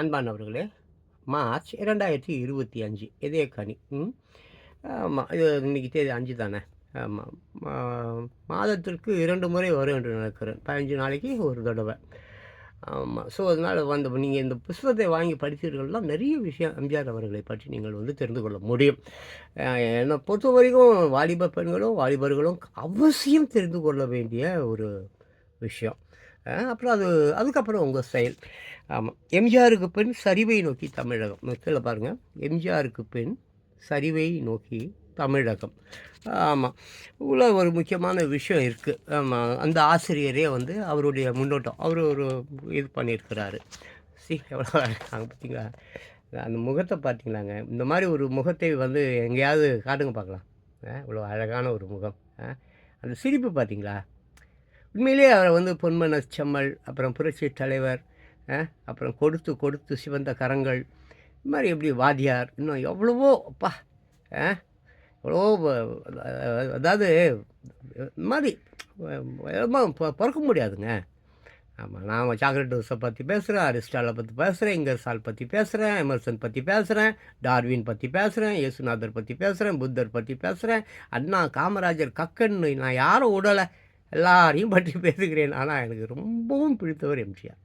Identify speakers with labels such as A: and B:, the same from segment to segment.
A: அன்பானவர்களே, மார்ச் 2025 இதய கனி. ஆமா. இது இன்னைக்கு தேதி 5 தானே. ஆமா. மா மாதத்திற்கு 2 முறை வரும் என்று நினைக்கிறேன். 15 நாளைக்கு ஒரு தடவ. ஆமா. ஸோ, அதனால வந்து நீங்க இந்த புஸ்தகத்தை வாங்கி படித்தீர்கள்னா, நிறைய விஷயம் எம்ஜிஆர் அவர்களை பற்றி நீங்கள் வந்து தெரிந்து கொள்ள முடியும். என்னை பொறுத்தவரைக்கும் வாலிப பெண்களும், வாலிபர்களும் அவசியம் தெரிந்து கொள்ள வேண்டிய ஒரு விஷயம். அப்புறம் அதுக்கப்புறம் உங்க ஸ்டைல். ஆமா. எம்ஜிஆருக்கு பின் சரிவை நோக்கி தமிழகம். கீழ பாருங்க. எம்ஜிஆருக்கு பின் சரிவை நோக்கி தமிழகம். ஆமா. உள்ள ஒரு முக்கியமான விஷயம் இருக்கு. ஆமா. அந்த ஆசிரியரே வந்து அவருடைய முன்னோட்டம். அவரு ஒரு இது பண்ணியிருக்கிறாரு. எவ்வளோ அழகாங்க பார்த்தீங்களா? அந்த முகத்த பார்த்தீங்களாங்க? இந்த மாரி ஒரு முகத்தை வந்து எங்கேயாவது காட்டுங்க பார்க்கலாம். இவ்வளோ அழகான ஒரு முகம். அந்த சிரிப்பு பார்த்தீங்களா? உண்மையிலேயே அவரை வந்து பொன்மன செம்மல், அப்புறம் புரட்சி தலைவர், அப்புறம் கொடுத்து கொடுத்து சிவந்த கரங்கள், இது மாதிரி எப்படி வாத்தியார், இன்னும் எவ்வளவோ அப்பா! அ எவ்வளவோ அதாவது இந்த மாதிரி பொறுக்க முடியாதுங்க. ஆமாம். நான் சாக்லேட் டோஸை பற்றி பேசுகிறேன், அரிஸ்டாலை பற்றி பேசுகிறேன், இங்கர்சால் பற்றி பேசுகிறேன், எமர்சன் பற்றி பேசுகிறேன், டார்வின் பற்றி பேசுகிறேன், இயேசுநாதர் பற்றி பேசுகிறேன், புத்தர் பற்றி பேசுகிறேன், அண்ணா, காமராஜர், கக்கன்னு நான் யாரும் விடலை, எல்லாரையும் பற்றி பேசுகிறேன். ஆனால் எனக்கு ரொம்பவும் பிடித்தவர் எம்ஜிஆர்.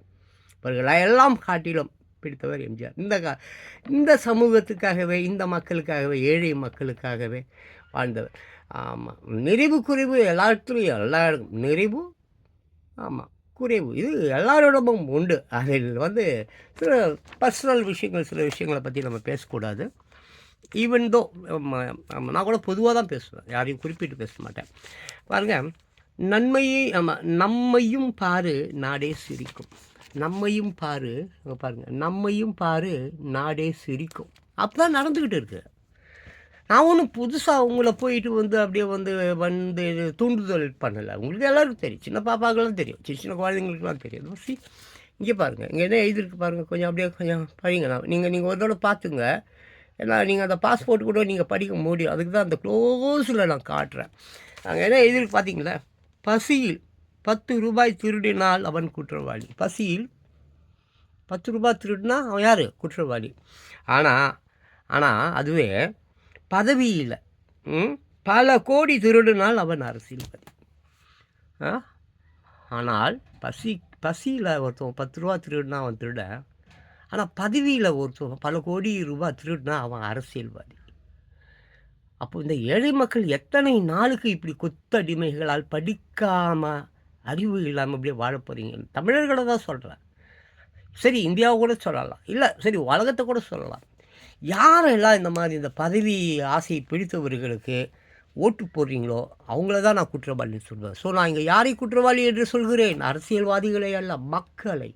A: இவர்களை எல்லாம் காட்டிலும் பிடித்தவர் எம்ஜிஆர். இந்த சமூகத்துக்காகவே, இந்த மக்களுக்காகவே, ஏழை மக்களுக்காகவே வாழ்ந்தவர். ஆமாம். நிறைவு குறைவு எல்லாத்துலேயும் எல்லா நிறைவு, ஆமாம், குறைவு இது எல்லாரோடமும் உண்டு. அதில் வந்து சில பர்சனல் விஷயங்கள், சில விஷயங்களை பற்றி நம்ம பேசக்கூடாது. ஈவன் தோ நான் கூட பொதுவாக தான் பேசுவேன், யாரையும் குறிப்பிட்டு பேச மாட்டேன். பாருங்கள், நன்மையை நம்மையும் பாரு நாடே சிரிக்கும். நம்மையும் பாரு, பாருங்கள், நம்மையும் பாரு நாடே சிரிக்கும். அப்போ தான் நடந்துக்கிட்டு இருக்கு. நான் ஒன்றும் புதுசாக உங்களை போயிட்டு வந்து அப்படியே வந்து தூண்டுதல் பண்ணலை. உங்களுக்கு எல்லோருக்கும் தெரியும், சின்ன பாப்பாக்கெல்லாம் தெரியும், சின்ன சின்ன குழந்தைங்களுக்குலாம் தெரியும். இங்கே பாருங்கள், இங்கே என்ன எழுதிருக்கு பாருங்கள், கொஞ்சம் அப்படியே கொஞ்சம் படிங்க. நீங்கள் ஒரு தடவை பார்த்துங்க. ஏன்னா நீங்கள் அந்த பாஸ்போர்ட் கூட நீங்கள் படிக்க முடியும். அதுக்கு தான் அந்த க்ளோஸில் நான் காட்டுறேன். அங்கே என்ன எழுதிருக்கு பார்த்தீங்களா? பசியில் 10 ரூபாய் திருடினால் அவன் குற்றவாளி. பசியில் 10 ரூபாய் திருடினா அவன் யார்? குற்றவாளி. ஆனால் அதுவே பதவியில் பல கோடி திருடினால் அவன் அரசியல்வாதி. ஆனால் பசியில் ஒருத்தவன் 10 ரூபா திருடினா அவன் திருட. ஆனால் பதவியில் ஒருத்தவன் பல கோடி ரூபாய் திருடினா அவன் அரசியல்வாதி. அப்போ இந்த ஏழை மக்கள் எத்தனை நாளுக்கு இப்படி கொத்தடிமைகளால் படிக்காமல், அறிவு இல்லாமல் அப்படியே வாழ போகிறீங்க? தமிழர்களை தான் சொல்கிறேன். சரி, இந்தியாவை கூட சொல்லலாம், இல்லை சரி உலகத்தை கூட சொல்லலாம். யாரெல்லாம் இந்த மாதிரி இந்த பதவி ஆசை பிடித்தவர்களுக்கு ஓட்டு போடுறீங்களோ அவங்கள தான் நான் குற்றவாளி சொல்வேன். ஸோ நான் இங்கே யாரை குற்றவாளி என்று சொல்கிறேன்? அரசியல்வாதிகளை அல்ல, மக்களை.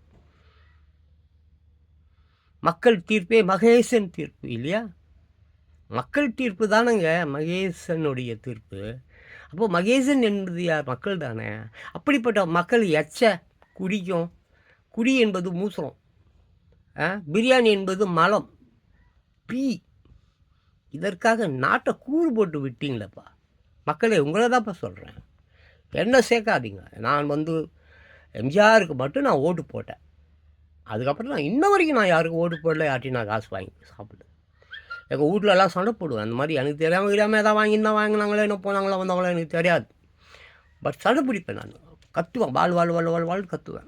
A: மக்கள் தீர்ப்பே மகேசன் தீர்ப்பு இல்லையா? மக்கள் தீர்ப்பு தானேங்க மகேசனுடைய தீர்ப்பு. அப்போது மகேசன் என்பது யார்? மக்கள் தானே. அப்படிப்பட்ட மக்கள் குடிக்கும். குடி என்பது மூசம், பிரியாணி என்பது மலம், பீ. இதற்காக நாட்டை கூறு போட்டு விட்டீங்களப்பா. மக்களே, உங்களை தான்ப்பா சொல்கிறேன், என்ன சேர்க்காதீங்க. நான் வந்து எம்ஜிஆருக்கு மட்டும் நான் ஓட்டு போட்டேன். அதுக்கப்புறம் நான் இன்ன வரைக்கும் நான் யாருக்கும் ஓட்டு போடல, யார்ட்டையும் நான் காசு வாங்கி சாப்பிடுது. எங்கள் வீட்டிலலாம் சண்டை போடுவேன். அந்த மாதிரி எனக்கு தெரியாமல் எதாவது வாங்கினாங்களோ என்ன போனாங்களோ வந்தாங்களோ எனக்கு தெரியாது. பட் சண்டை பிடிப்பேன், நான் கத்துவேன், வாழ் கத்துவேன்.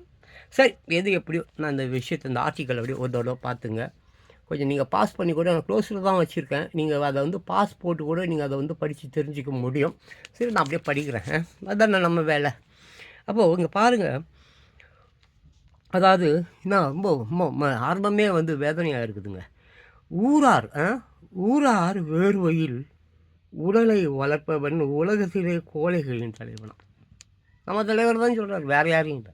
A: சரி, எது எப்படியோ நான் இந்த விஷயத்தை, இந்த ஆர்டிக்கல் அப்படியே ஒரு தடவை பார்த்துங்க. கொஞ்சம் நீங்கள் பாஸ் பண்ணி கூட, நான் க்ளோஸில் தான் வச்சுருக்கேன். நீங்கள் அதை வந்து பாஸ் போட்டு கூட நீங்கள் அதை வந்து படித்து தெரிஞ்சிக்க முடியும். சரி, நான் அப்படியே படிக்கிறேன். அதுதான் நம்ம வேலை. அப்போது இங்கே பாருங்கள், அதாவது என்ன ரொம்ப ஆரம்பமே வந்து வேதனையாக இருக்குதுங்க. ஊரார் வேர்வையில் உடலை வளர்ப்பவன் உலகத்திலே கோழைகளின் தலைவனாம். நம்ம தலைவர் தான் சொல்கிறார், வேறு யாரையும் இல்லை.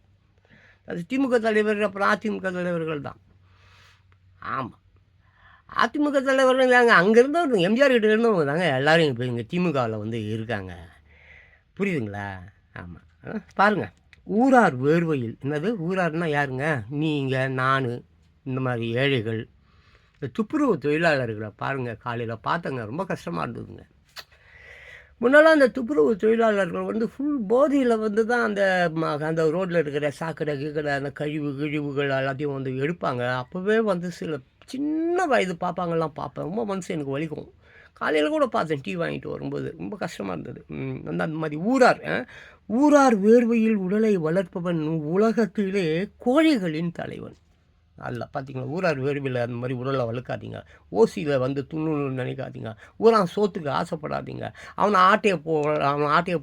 A: அது திமுக தலைவர், அப்புறம் அதிமுக தலைவர்கள் தான். ஆமாம், அதிமுக தலைவர்கள் தாங்க. அங்கேருந்து எம்ஜிஆர் கிட்ட இருந்தவங்க தாங்க எல்லோரும் இப்போ இங்கே திமுகவில் வந்து இருக்காங்க. புரியுதுங்களா? ஆமாம். பாருங்கள், ஊரார் வேர்வையில், என்னது ஊரார்னா யாருங்க? நீங்கள், நான், இந்த மாதிரி ஏழைகள், இந்த துப்புரவு தொழிலாளர்களை பாருங்கள். காலையில் பார்த்தங்க, ரொம்ப கஷ்டமாக இருந்ததுங்க. முன்னெல்லாம் அந்த துப்புரவு தொழிலாளர்கள் வந்து ஃபுல் போதையில் வந்து தான் அந்த ரோட்டில் இருக்கிற சாக்கடை கீக்கடை அந்த கிழிவுகள் எல்லாத்தையும் வந்து எடுப்பாங்க. அப்போவே வந்து சில சின்ன வயது பாப்பாங்கலாம் பார்ப்பேன். ரொம்ப மனசு எனக்கு வலிக்கும். காலையில் கூட பார்த்தேன் டீ வாங்கிட்டு வரும்போது. ரொம்ப கஷ்டமாக இருந்தது. அந்த மாதிரி ஊரார் வேர்வையில் உடலை வளர்ப்பவன் உலகத்திலே கோழைகளின் தலைவன். அல்ல பார்த்தீங்களா, ஊரார் வேர்வையில் அந்த மாதிரி உடலை வளர்க்காதீங்க. ஓசியில் வந்து துண்ணணும்னு நினைக்காதீங்க. ஊரான் சோத்துக்கு ஆசைப்படாதீங்க. அவன் ஆட்டையை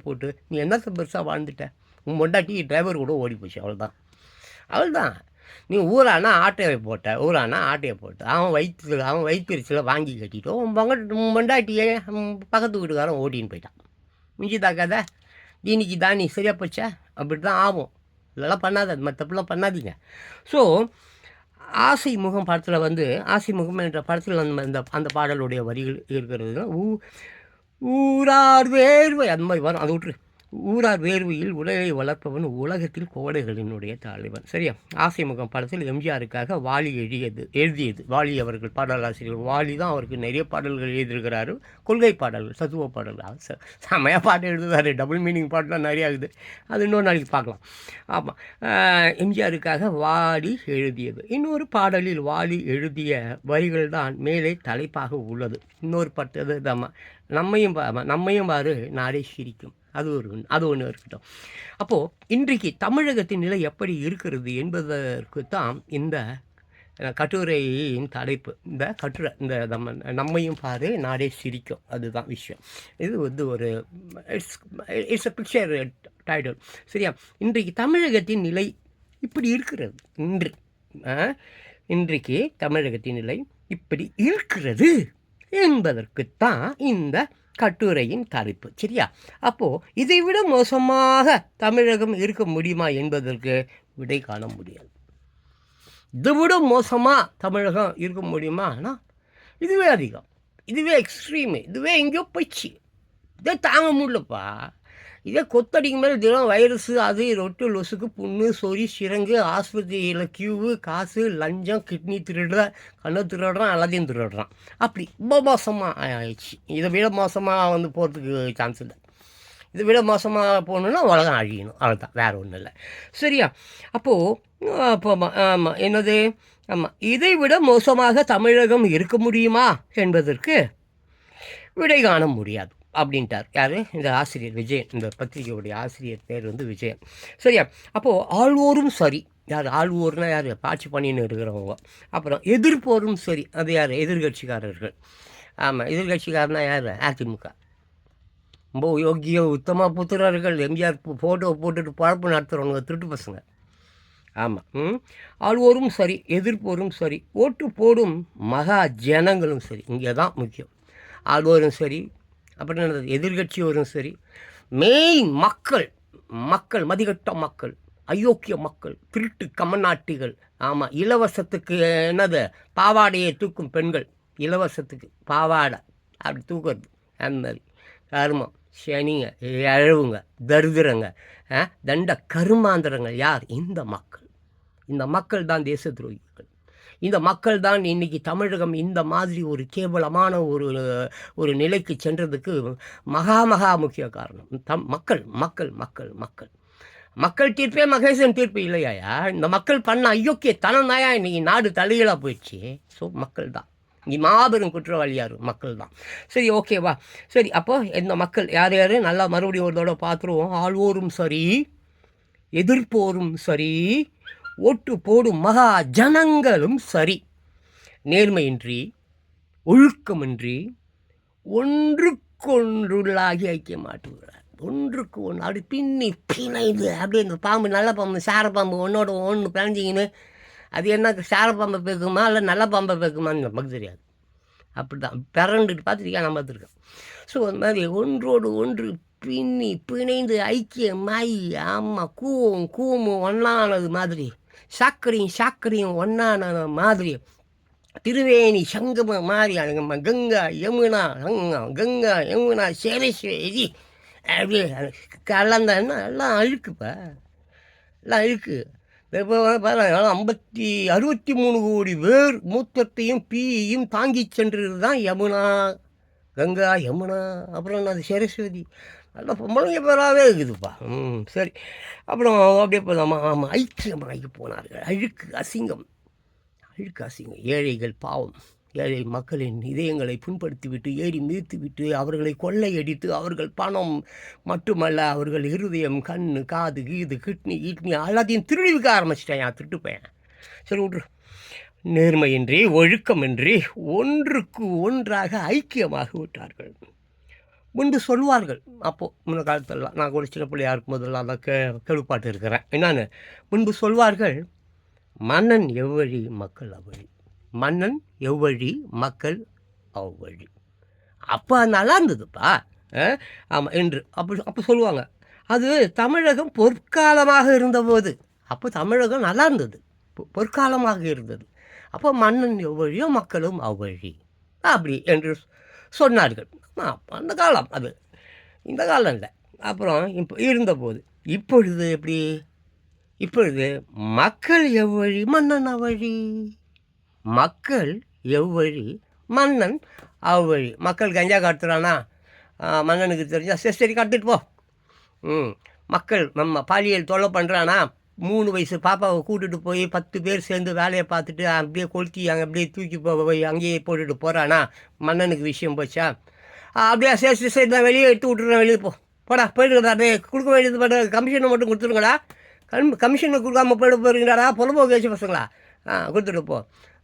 A: போட்டு நீ என்னத்த பெருசாக வாழ்ந்துட்ட? உன் பொண்டாட்டி டிரைவர் கூட ஓடி போச்சு, அவள்தான். நீ ஊரானா ஆட்டையை போட்ட அவன் வயிற்றுச்சில் வாங்கி கட்டிட்டோம். உன் பொண்டாட்டியே பக்கத்து வீட்டுக்காரன் ஓட்டின்னு போயிட்டான். மிஞ்சி தாக்காத தீனிக்கு தானி சரியாக போச்சா? அப்படி தான் ஆகும். இதெல்லாம் பண்ணாத, மற்ற தப்புலாம் பண்ணாதீங்க. ஸோ ஆசை முகம் படத்தில் வந்து ஆசை முகம் என்ற படத்தில் அந்த பாடலுடைய வரிகள் இருக்கிறது. ஊரார் வேர்வை அந்த மாதிரி வரும், அதை விட்டுரு. ஊரார் வேர்வையில் உடலை வளர்ப்பவன் உலகத்தில் கோடைகளினுடைய தலைவன். சரியா? ஆசை முகம் படத்தில் எம்ஜிஆருக்காக வாலி எழுதியது வாலி அவர்கள், பாடலாசிரியர் வாலி தான் அவருக்கு நிறைய பாடல்கள் எழுதியிருக்கிறாரு. கொள்கை பாடல்கள், தத்துவ பாடல்கள், செமையாக பாட்டு எழுதுவார். டபுள் மீனிங் பாட்டுலாம் நிறையா இருக்குது. அது இன்னொரு நாளைக்கு பார்க்கலாம். ஆமாம், எம்ஜிஆருக்காக வாலி எழுதியது. இன்னொரு பாடலில் வாலி எழுதிய வரிகள் தான் மேலே தலைப்பாக உள்ளது. இன்னொரு பாட்டு அது நம்மையும் பாரு நாடே சிரிக்கும். அது ஒன்று இருக்கட்டும். அப்போது இன்றைக்கு தமிழகத்தின் நிலை எப்படி இருக்கிறது என்பதற்கு தான் இந்த கட்டுரையின் தலைப்பு. இந்த கட்டுரை நம்மையும் பாரு நாடே சிரிக்கும், அதுதான் விஷயம். இது வந்து ஒரு இட்ஸ் அ பிக்சர் டைட்டில். சரியா? இன்றைக்கு தமிழகத்தின் நிலை இப்படி இருக்கிறது. இன்றைக்கு தமிழகத்தின் நிலை இப்படி இருக்கிறது என்பதற்குத்தான் இந்த கட்டுரையின் தலைப்பு. சரியா? அப்போது இதைவிட மோசமாக தமிழகம் இருக்க முடியுமா என்பதற்கு விடை காண முடியாது. இதைவிட மோசமாக தமிழகம் இருக்க முடியுமானா இதுவே அதிகம், இதுவே எக்ஸ்ட்ரீமு, இதுவே எங்கேயோ போயிடுச்சு. இதே தாங்க முடியலப்பா. இதே கொத்தடிக்கு மேலே தினம் வைரஸு, அது ரொட்டு லொசுக்கு, புண்ணு, சொறி, சிரங்கு, ஆஸ்பத்திரியில் கியூவு, காசு, லஞ்சம், கிட்னி திருடுறான், கண்ணை திருடுறான், எல்லாத்தையும் திருடுறான். அப்படி ரொம்ப மோசமாக ஆயிடுச்சு. இதை விட மோசமாக வந்து போகிறதுக்கு சான்ஸ் இல்லை. இதை விட மோசமாக போகணுன்னா உலகம் அழியணும், அவ்வளோதான், வேறு ஒன்றும் இல்லை. சரியா? ஆமாம், என்னது? ஆமாம், இதை விட மோசமாக தமிழகம் இருக்க முடியுமா என்பதற்கு விடை காண முடியாது அப்படின்ட்டார். யார்? இந்த ஆசிரியர் விஜயன். இந்த பத்திரிகையுடைய ஆசிரியர் பேர் வந்து விஜயன். சரியா? அப்போது ஆள்வோரும் சரி. யார் ஆள்வோர்னா? யார்? ஆட்சி பண்ணின்னு இருக்கிறவங்க. அப்புறம் எதிர்ப்போரும் சரி. அது யார்? எதிர்கட்சிக்காரர்கள். ஆமாம், எதிர்கட்சிக்காரனா யார்? அதிமுக. ரொம்ப யோகிய உத்தம புத்திரர்கள். எம்ஜிஆர் ஃபோட்டோ போட்டுட்டு பழப்பு நடத்துகிறவங்க திருட்டு பசங்க. ஆமாம், ஆள்வோரும் சரி, எதிர்ப்போரும் சரி, ஓட்டு போடும் மகா ஜனங்களும் சரி. இங்கே தான் முக்கியம். ஆள்வோரும் சரி, அப்புறம் என்னது, எதிர்கட்சியோரும் சரி, மெயின் மக்கள் மதிகட்ட மக்கள், அயோக்கிய மக்கள், திருட்டு கமநாட்டிகள். ஆமாம், இலவசத்துக்கு என்னது, பாவாடையை தூக்கும் பெண்கள், இலவசத்துக்கு பாவாடை அப்படி தூக்குறது, அந்த மாதிரி கருமம், சனிங்க, இழவுங்க, தரிதிரங்க, தண்ட கருமாந்திரங்கள். யார்? இந்த மக்கள் தான் தேச துரோகிகள். இந்த மக்கள் தான் இன்றைக்கி தமிழகம் இந்த மாதிரி ஒரு கேவலமான ஒரு நிலைக்கு சென்றதுக்கு மகா முக்கிய காரணம் மக்கள் தீர்ப்பே மகேசன் தீர்ப்பு இல்லையா? இந்த மக்கள் பண்ண ஐயோக்கிய தனம்தாயா இன்றைக்கி நாடு தலைகீழாக போயிடுச்சு. ஸோ மக்கள் தான் இங்கே மாபெரும் குற்றவாளி. யார்? மக்கள் தான். சரி, ஓகேவா? சரி, அப்போது இந்த மக்கள் யார் யார்? நல்லா மறுபடியும் ஒரு தடவை பார்த்துருவோம். ஆள்வோரும் சரி, எதிர்ப்போரும் சரி, ஓட்டு போடும் மகா ஜனங்களும் சரி, நேர்மையின்றி, ஒழுக்கமின்றி, ஒன்றுக்கொன்றுள்ளாகி ஐக்கியமாட்டுகிறார். ஒன்றுக்கு ஒன்று அப்படி பிணைது. அப்படியே இந்த பாம்பு, நல்ல பாம்பு, சார பாம்பு ஒன்றோட ஒன்று பிணைஞ்சிங்கன்னு, அது என்ன சார பாம்பை பேக்குமா இல்லை நல்ல பாம்பை பேக்குமான்னு நமக்கு தெரியாது. அப்படி தான் பிறண்டுட்டு பார்த்துருக்கேன், நான் பார்த்துருக்கேன். ஸோ அந்த மாதிரி ஒன்றோடு ஒன்று பிணைந்து ஐக்கியமாயி, ஆமாம், கூவும் ஒன்றானது மாதிரி, சாக்கரையும் ஒன்றான மாதிரி, திருவேணி சங்கமம் மாதிரி, கங்கா யமுனா சேரேஸ்வரி அப்படியே கலந்தான்னா எல்லாம் அழுக்குப்பா, எல்லாம் அழுக்கு. இப்போ பாருங்க, 63 கோடி பேர் மூத்தத்தையும் பீயையும் தாங்கி சென்றது தான் யமுனா கங்கா, யமுனா, அப்புறம் என்னது சரஸ்வதி. நல்ல பொம்பளைங்க பேராவே இருக்குதுப்பா. சரி. அப்புறம் அப்படியே போலாமா? ஆமாம், ஐக்கியமாகி போனார்கள். அழுக்கு, அசிங்கம். அழுக்கு, அசிங்கம். ஏழைகள் பாவம். ஏழை மக்களின் இதயங்களை புண்படுத்திவிட்டு, ஏறி மிதித்துவிட்டு, அவர்களை கொள்ளையடித்து, அவர்கள் பணம் மட்டுமல்ல, அவர்கள் இருதயம், கண்ணு, காது, கீது, கிட்னி கிட்னி எல்லாத்தையும் திருடி விற்க ஆரம்பிச்சிட்டேன். என் திருட்டுப்பையன். சரி விட்ரு. நேர்மையின்றி, ஒழுக்கமின்றி, ஒன்றுக்கு ஒன்றாக ஐக்கியமாக விட்டார்கள். முன்பு சொல்வார்கள், அப்போது முன்ன காலத்துலலாம், நான் கூட சின்ன பிள்ளையா இருக்கும் போதெல்லாம் அந்த கேள்விப்பாட்டு இருக்கிறேன். என்னன்னு, முன்பு சொல்வார்கள், மன்னன் எவ்வழி மக்கள் அவ்வழி, மன்னன் எவ்வழி மக்கள் அவ்வழி. அப்போ நல்லா இருந்ததுப்பா. ஆமாம் என்று அப்போ சொல்லுவாங்க. அது தமிழகம் பொற்காலமாக இருந்தபோது, அப்போ தமிழகம் நல்லா இருந்தது, பொற்காலமாக இருந்தது. அப்போ மன்னன் எவ்வழியோ மக்களும் அவ்வழி அப்படி என்று சொன்னார்கள். அந்த காலம் அது, இந்த காலம் இல்லை. அப்புறம் இப்போ இருந்தபோது, இப்பொழுது எப்படி? இப்பொழுது மக்கள் எவ்வழி மன்னன் அவ்வழி, மக்கள் எவ்வழி மன்னன் அவ்வழி. மக்கள் கஞ்சா காட்டுறானா, மன்னனுக்கு தெரிஞ்சா சரி சரி காட்டுட்டு போ. மக்கள் நம்ம பாலியல் தொல்லை பண்ணுறானா, 3 வயசு பாப்பாவை கூட்டிகிட்டு போய் 10 பேர் சேர்ந்து வேலையை பார்த்துட்டு அப்படியே கொளுத்தி அங்கே அப்படியே தூக்கி போய் அங்கேயே போட்டுட்டு போகிறானா, மன்னனுக்கு விஷயம் போச்சா? அப்படியே சரி சரி நான் வெளியே எடுத்து விட்டுறேன், வெளியே போடா போயிட்டு அப்படியே கொடுக்க வேண்டியது பண்ணுற கமிஷனை மட்டும் கொடுத்துருங்கடா. கமிஷனை கொடுக்காம போயிட்டு போகிறீங்களாடா பொழுதுபோக்கு வச்சு பசங்களா? கொடுத்துட்டு போ.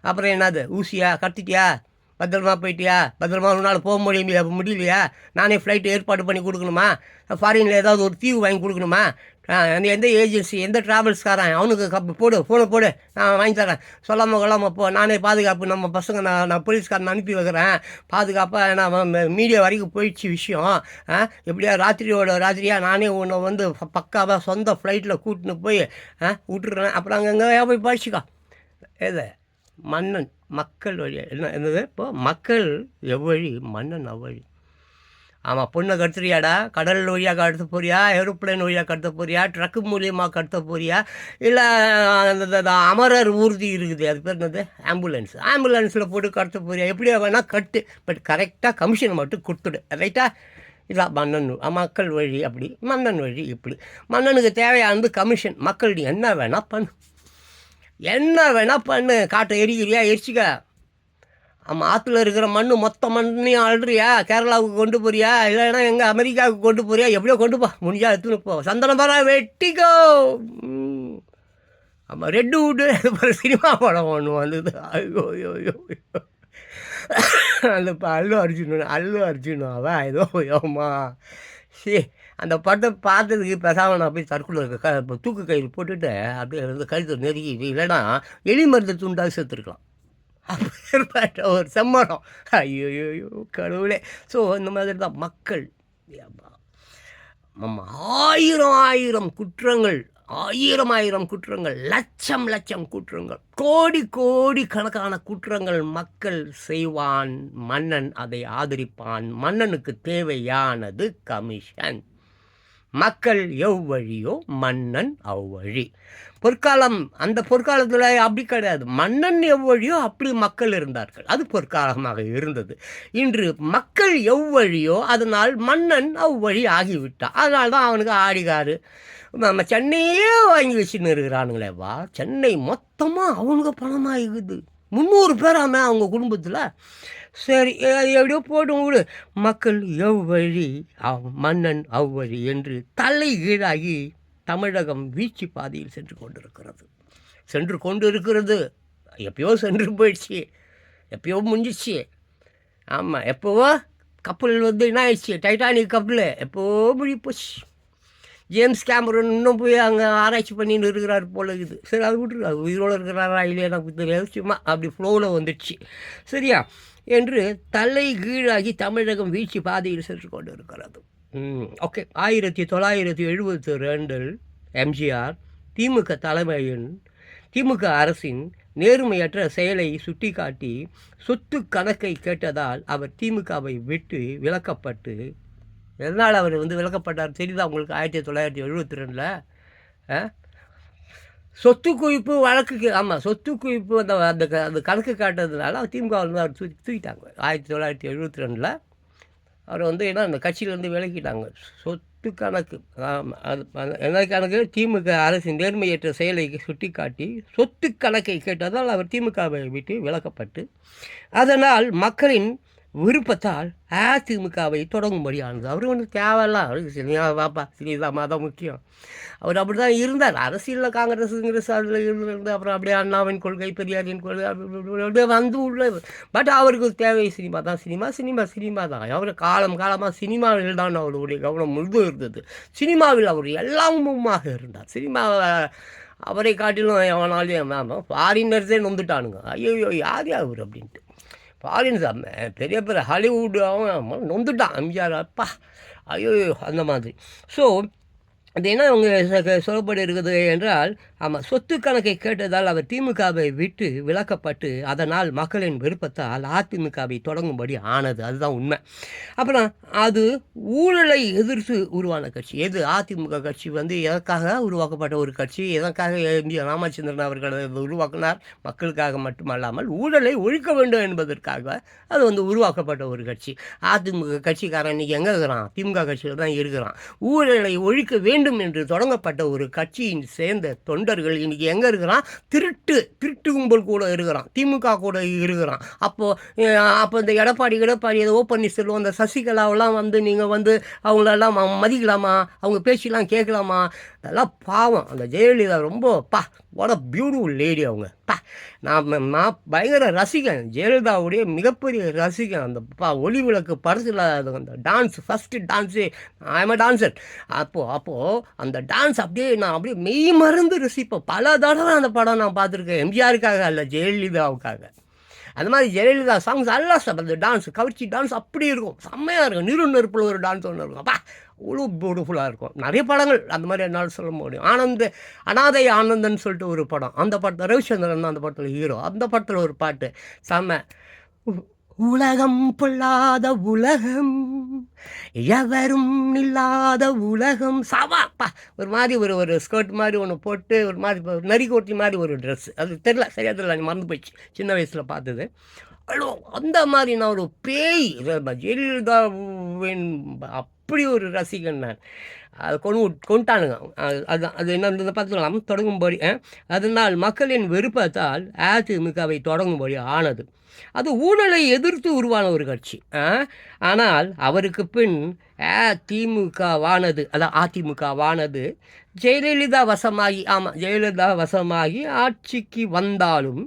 A: அப்புறம் என்னது, ஊசியா கட்டிட்டியா, பத்திரமா போயிட்டியா, பத்திரமா உன்னால் போக முடியலையா, நானே ஃப்ளைட்டு ஏற்பாடு பண்ணி கொடுக்கணுமா, ஃபாரினில் ஏதாவது ஒரு தீவு வாங்கி கொடுக்கணுமா, எந்த ஏஜென்சி எந்த ட்ராவல்ஸ்காரன் அவனுக்கு ஃபோனை போடு, நான் வாங்கி தரேன், சொல்லாமல் கொள்ளாமல் போ, நானே பாதுகாப்பு, நம்ம பசங்க நான் போலீஸ்காரன் அனுப்பி வைக்கிறேன் பாதுகாப்பாக. நான் மீடியா வரைக்கும் போயிடுச்சு விஷயம். எப்படியா ராத்திரியாக நானே உன்னை வந்து பக்காவாக சொந்த ஃப்ளைட்டில் கூட்டின்னு போய் விட்டுறேன். அப்புறம் அங்கங்கே போய் படிச்சுக்கோ. எது மன்னன் மக்கள் வழி என்னது? இப்போ மக்கள் எவ்வழி மன்னன் அவ்வழி. ஆமாம், பொண்ணை கடத்துறியாடா, கடல் வழியாக கடத்த போறியா, ஏரோப்ளைன் வழியாக கடத்த போறியா, ட்ரக்கு மூலியமாக கடத்த போறியா, இல்லை அந்த அமரர் ஊர்தி இருக்குது, அது பேர் என்னது, ஆம்புலன்ஸில் போட்டு கடத்த போறியா, எப்படியா வேணால் கட்டு, பட் கரெக்டாக கமிஷன் மட்டும் கொடுத்துடு, ரைட்டா? இதான் மன்னன், மக்கள் வழி அப்படி, மன்னன் வழி இப்படி. மன்னனுக்கு தேவையானது கமிஷன், மக்கள் நீ என்ன வேணால் பண்ணு, என்ன வேணால் பண்ணு. காட்டை எரிக்கிறியா எரிச்சிக்க. ஆற்றுல இருக்கிற மண் மொத்த மண்ணையும் அழுறியா, கேரளாவுக்கு கொண்டு போறியா, இல்லைன்னா எங்கே அமெரிக்காவுக்கு கொண்டு போறியா, எப்படியோ கொண்டு போ, முடிஞ்சா எடுத்துன்னு போ. சந்தனபாரா வெட்டிக்கோ. ஆமாம், ரெட்வுட்டு ஒரு சினிமா படம் ஒன்று வந்தது. ஐயோ யோ அந்த அல்லு அர்ஜுன் அவன் ஏதோ யோமா சரி, அந்த படத்தை பார்த்ததுக்கு பேசாமல் நான் போய் தற்கொலை தூக்கு கயிறு போட்டுட்டு அப்படியே கழுத்து நெருங்கி, இல்லைன்னா எலி மருந்து துண்டாக சேர்த்துருக்கலாம். அப்பேற்பட்ட ஒரு செம்மரம். ஐயோயோ கடவுளே. ஸோ இந்த மாதிரி தான் மக்கள். ஆயிரம் குற்றங்கள், ஆயிரம் குற்றங்கள், லட்சம் குற்றங்கள், கோடி கணக்கான குற்றங்கள் மக்கள் செய்வான். மன்னன் அதை ஆதரிப்பான். மன்னனுக்கு தேவையானது கமிஷன். மக்கள் எவ்வழியோ மன்னன் அவ்வழி. பொற்காலம், அந்த பொற்காலத்தில் அப்படி கிடையாது. மன்னன் எவ்வழியோ அப்படி மக்கள் இருந்தார்கள். அது பொற்காலமாக இருந்தது. இன்று மக்கள் எவ்வழியோ அதனால் மன்னன் அவ்வழி ஆகிவிட்டான். அதனால தான் அவனுக்கு ஆடிகாரு நம்ம சென்னையே வாங்கி வச்சுன்னு இருக்கிறானுங்களே வா. சென்னை மொத்தமாக அவனுக்கு பணமாக இருக்குது. 300 பேராமே அவங்க குடும்பத்தில். சரி, எப்படியோ போட்டும் விடு. மக்கள் எவ்வழி மன்னன் அவ்வழி என்று தலை கீழாகி தமிழகம் வீழ்ச்சி பாதையில் சென்று கொண்டிருக்கிறது. எப்பயோ சென்று போயிடுச்சு, எப்பயோ முடிஞ்சிச்சு. ஆமாம், எப்போவோ கப்பல் வந்து என்ன ஆயிடுச்சு, டைட்டானிக் கப்பல் எப்போவோ முடிஞ்சு போச்சு. ஜேம்ஸ் கேமரன் இன்னும் போய் அங்கே ஆராய்ச்சி பண்ணின்னு இருக்கிறார் போல இருக்குது. சரி, அது விட்டுரு, அது உயிரோடு இருக்கிறாரா இல்லையா எனக்கு தெரியாது, சும்மா அப்படி ஃப்ளோவில் வந்துடுச்சு. சரியா என்று தலை கீழாகி தமிழகம் வீழ்ச்சி பாதையில் சென்று கொண்டு இருக்கிறது. ஓகே. 1972 எம்ஜிஆர் திமுக அரசின் நேர்மையற்ற செயலை சுட்டிக்காட்டி சொத்து கணக்கை கேட்டதால் அவர் திமுகவை விட்டு விலக்கப்பட்டு, எதனால் அவர் விலக்கப்பட்டார் தெரியுதா உங்களுக்கு? 1972 சொத்து குவிப்பு வழக்குக்கு. ஆமாம், சொத்து குவிப்பு அந்த கணக்கு காட்டுறதுனால திமுக அவர் தூக்கிட்டாங்க. 1972 அவரை வந்து ஏன்னா அந்த கட்சியிலேருந்து விலக்கிட்டாங்க. சொத்து கணக்கு என்ன கணக்கு? திமுக அரசின் நேர்மையற்ற செயலை சுட்டிக்காட்டி சொத்து கணக்கை கேட்டதால் அவர் திமுகவை விட்டு விலக்கப்பட்டு, அதனால் மக்களின் விருப்பத்தால் அதிமுகவை தொடங்கும்படியானது. அவரு ஒன்றும் தேவையில்ல, அவருக்கு சினிமா வாப்பா, சினிமா தான் முக்கியம். அவர் அப்படி தான் இருந்தார். அரசியலில் காங்கிரஸ் அதில் இருந்து அப்புறம் அப்படியே அண்ணாவின் கொள்கை, பெரியாரின் கொள்கை அப்படியே வந்து உள்ள. பட் அவருக்கு தேவை சினிமா தான். சினிமா தான். அவர் காலமாக சினிமாவில் தான் அவருடைய கவனம் முழுதும் இருந்தது. சினிமாவில் அவர் எல்லாமுமாக இருந்தார். சினிமாவை அவரை காட்டிலும் எவனாலையும் ஃபாரினர்ஸே நொந்துட்டானுங்க. ஐயோ யார் அவர் அப்படின்ட்டு. ஃபாரின்ஸ் பெரிய ஹாலிவுட் அவன் நொந்துட்டான் எம்ஜிஆர். அப்பா ஐயோ அந்த மாதிரி. ஸோ அது என்ன அவங்க சொல்லப்பட்டு இருக்குது என்றால், ஆமாம், சொத்து கணக்கை கேட்டதால் அவர் திமுகவை விட்டு விலக்கப்பட்டு, அதனால் மக்களின் விருப்பத்தால் அதிமுகவை தொடங்கும்படி ஆனது. அதுதான் உண்மை. அப்புறம் அது ஊழலை எதிர்த்து உருவான கட்சி. எது? அதிமுக கட்சி வந்து எதற்காக உருவாக்கப்பட்ட ஒரு கட்சி? எதற்காக எம்ஜி ராமச்சந்திரன் அவர்கள் உருவாக்கினார்? மக்களுக்காக மட்டுமல்லாமல் ஊழலை ஒழிக்க வேண்டும் என்பதற்காக அது வந்து உருவாக்கப்பட்ட ஒரு கட்சி. அதிமுக கட்சிக்காரன் இன்றைக்கி எங்கே இருக்கிறான்? திமுக கட்சியில் தான் இருக்கிறான். ஊழலை ஒழிக்க வேண்டும் என்று தொடங்கப்பட்ட ஒரு கட்சியின் சேர்ந்த தொண்டர்கள் இன்னைக்கு எங்கே இருக்கிறான்? திருட்டு கும்பல் கூட இருக்கிறான், திமுக கூட இருக்கிறான். அப்போ இந்த எடப்பாடி ஓ பன்னீர்செல்வம், அந்த சசிகலாவெல்லாம் வந்து நீங்கள் வந்து அவங்களெல்லாம் மதிக்கலாமா? அவங்க பேச்செல்லாம் கேட்கலாமா? அதெல்லாம் பாவம். அந்த ஜெயலலிதா ரொம்ப வாட் அ பியூட்டிஃபுல் லேடி அவங்க. நான் பயங்கர ரசிகன், ஜெயலலிதாவுடைய மிகப்பெரிய ரசிகன். அந்த ஒளி விளக்கு படத்தில் அந்த dance, first dance, I am a dancer. அப்போது அந்த டான்ஸ் நான் அப்படியே மெய் மறந்து ரசிப்பேன். பல தடவை அந்த படம் நான் பார்த்துருக்கேன். எம்ஜிஆருக்காக அல்ல, ஜெயலலிதாவுக்காக. அந்த மாதிரி ஜெயலலிதா சாங்ஸ் எல்லாம் அந்த டான்ஸ், கவர்ச்சி டான்ஸ் அப்படி இருக்கும், செம்மையாக இருக்கும். நீரு நெருப்பில் ஒரு டான்ஸ் ஒன்று இருக்கும், அவ்வளோ பியூட்டிஃபுல்லாக இருக்கும். நிறைய படங்கள் அந்த மாதிரி என்னால் சொல்ல முடியும். அனாதை ஆனந்தன் சொல்லிட்டு ஒரு படம், அந்த படத்தில் ரவிச்சந்திரன் அந்த படத்தில் ஹீரோ. அந்த படத்தில் ஒரு பாட்டு செம்ம. உலகம் பொல்லாத உலகம், எவரும் இல்லாத உலகம். ஒரு மாதிரி ஒரு ஸ்கர்ட் மாதிரி ஒன்று போட்டு, ஒரு மாதிரி நரிக்கோட்டி மாதிரி ஒரு ட்ரெஸ், அது தெரில, சரியாக தெரியல, மறந்து போயிடுச்சு, சின்ன வயசில் பார்த்தது. அவ்வளோ அந்த மாதிரி நான் ஒரு பேய் ஜெயலலிதாவின் அப்படி ஒரு ரசிகன் நான். அது கொண்டானுங்க. அது என்ன பார்த்துக்கலாம். தொடங்கும்படி அதனால் மக்களின் விருப்பத்தால் அதிமுகவை தொடங்கும்படி ஆனது. அது ஊழலை எதிர்த்து உருவான ஒரு கட்சி. ஆனால் அவருக்கு பின் அதிமுகவானது ஜெயலலிதா வசமாகி ஆட்சிக்கு வந்தாலும்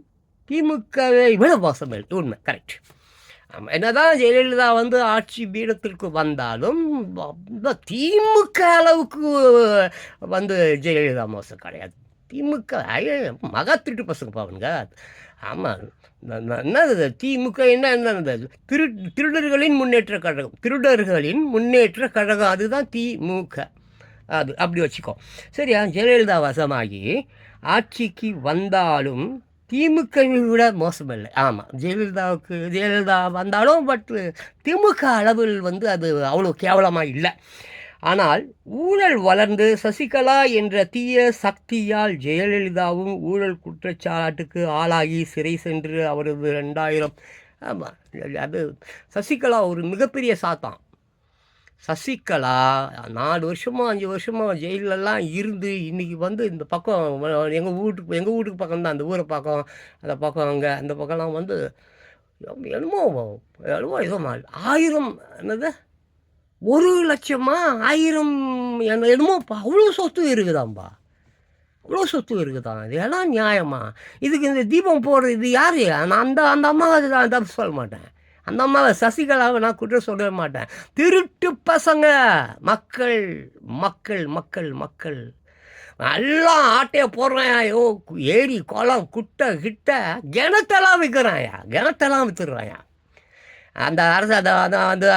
A: திமுகவை விட மோசமில்லை. உண்மை, கரெக்ட். ஆமாம், என்னதான் ஜெயலலிதா வந்து ஆட்சி பீடத்திற்கு வந்தாலும் திமுக அளவுக்கு வந்து ஜெயலலிதா மோசம் கிடையாது. திமுக மகா திருட்டு பசங்க பாவனுங்க. ஆமாம், என்னது திமுக? என்ன திருடர்களின் முன்னேற்ற கழகம், அதுதான் திமுக. அது அப்படி வச்சுக்கோ, சரியா? ஜெயலலிதா வசமாகி ஆட்சிக்கு வந்தாலும் திமுகவை விட மோசமில்லை. ஆமாம், ஜெயலலிதா வந்தாலும் பட் திமுக அளவில் வந்து அது அவ்வளோ கேவலமாக இல்லை. ஆனால் ஊழல் வளர்ந்து சசிகலா என்ற தீய சக்தியால் ஜெயலலிதாவும் ஊழல் குற்றச்சாட்டுக்கு ஆளாகி சிறை சென்று அவரது 2000 ஆமாம், அது சசிகலா ஒரு மிகப்பெரிய சாத்தான். சசிகலா 4 வருஷமோ 5 வருஷமோ ஜெயிலெல்லாம் இருந்து இன்றைக்கி வந்து இந்த பக்கம் எங்கள் வீட்டுக்கு பக்கம் தான், அந்த ஊரை பக்கம், அந்த பக்கம் அங்கே அந்த பக்கம்லாம் வந்து என்னமோ ஏதோ 1000 என்னது 1,00,000 1000 என்னமோ அவ்வளோ சொத்து இருக்குதாம்பா, அவ்வளோ சொத்து இருக்குதான். இது எல்லாம் நியாயமா? இதுக்கு இந்த தீபம் போடுறது இது யார்? நான் அந்த அம்மாவை நான் தப்பு சொல்ல மாட்டேன். அந்த அம்மாவை சசிகலாவை நான் குற்றம் சொல்லவே மாட்டேன். திருட்டு பசங்க, மக்கள் எல்லாம் ஆட்டையை போடுறான். ஏரி குளம் குட்டை கிட்ட கிணத்தெல்லாம் விற்றுறாயா. அந்த அரசு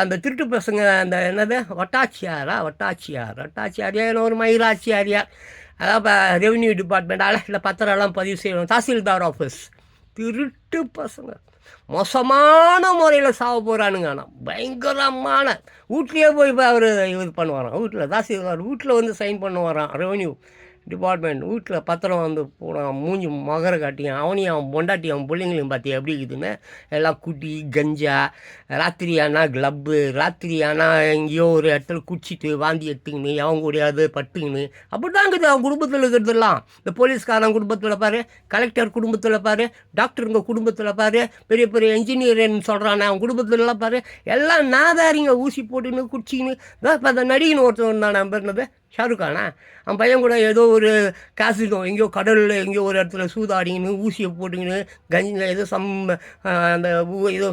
A: அந்த திருட்டு பசங்க, அந்த என்னது வட்டாட்சியார் ஏன்னா ஒரு மயிலாட்சியாரியார், அதான் ரெவன்யூ டிபார்ட்மெண்ட் இல்லை, பத்திரம்லாம் பதிவு செய்யணும், தாசில்தார் ஆஃபீஸ். திருட்டு பசங்க மோசமான முறையில் சாவ போகிறானுங்க. ஆனால் பயங்கரமான வீட்லேயே போய் அவர் இது பண்ணுவாராம். தாசில்தார் வீட்டில் வந்து சைன் பண்ணுவாராம் ரெவன்யூ டிபார்ட்மெண்ட் வீட்டில் பத்திரம் வந்து போனான், மூஞ்சி மகர காட்டியும் அவனையும் அவன் பொண்டாட்டி அவன் பிள்ளைங்களையும் பார்த்தியா எப்படி இருக்குதுன்னு. எல்லாம் குடி கஞ்சா, ராத்திரி ஆனால் கிளப்பு, ராத்திரி ஆனால் எங்கேயோ ஒரு இடத்துல குடிச்சிட்டு வாந்தி எடுத்துக்கின்னு அவன் கூடியாது பட்டுக்கின்னு அப்படி தான் இருக்குது அவன் குடும்பத்தில் இருக்கிறதெல்லாம். இந்த போலீஸ்காரன் குடும்பத்தில் பாரு, கலெக்டர் குடும்பத்தில் பாரு, டாக்டருங்க குடும்பத்தில் பாரு, பெரிய பெரிய இன்ஜினியர்னு சொல்கிறானே அவன் குடும்பத்துலலாம் பாரு, எல்லாம் நாதாரிங்க ஊசி போட்டுன்னு குடிச்சின்னு. இப்போ அந்த நடிகன் ஒருத்தன் இருந்தான் நம்பர்னது ஷாருக் கானா, அவன் பையன் கூட ஏதோ ஒரு காசினோ எங்கேயோ கடலில் எங்கேயோ ஒரு இடத்துல சூதாடின்னு ஊசியை போட்டுக்கின்னு கஞ்சியில் ஏதோ அந்த ஏதோ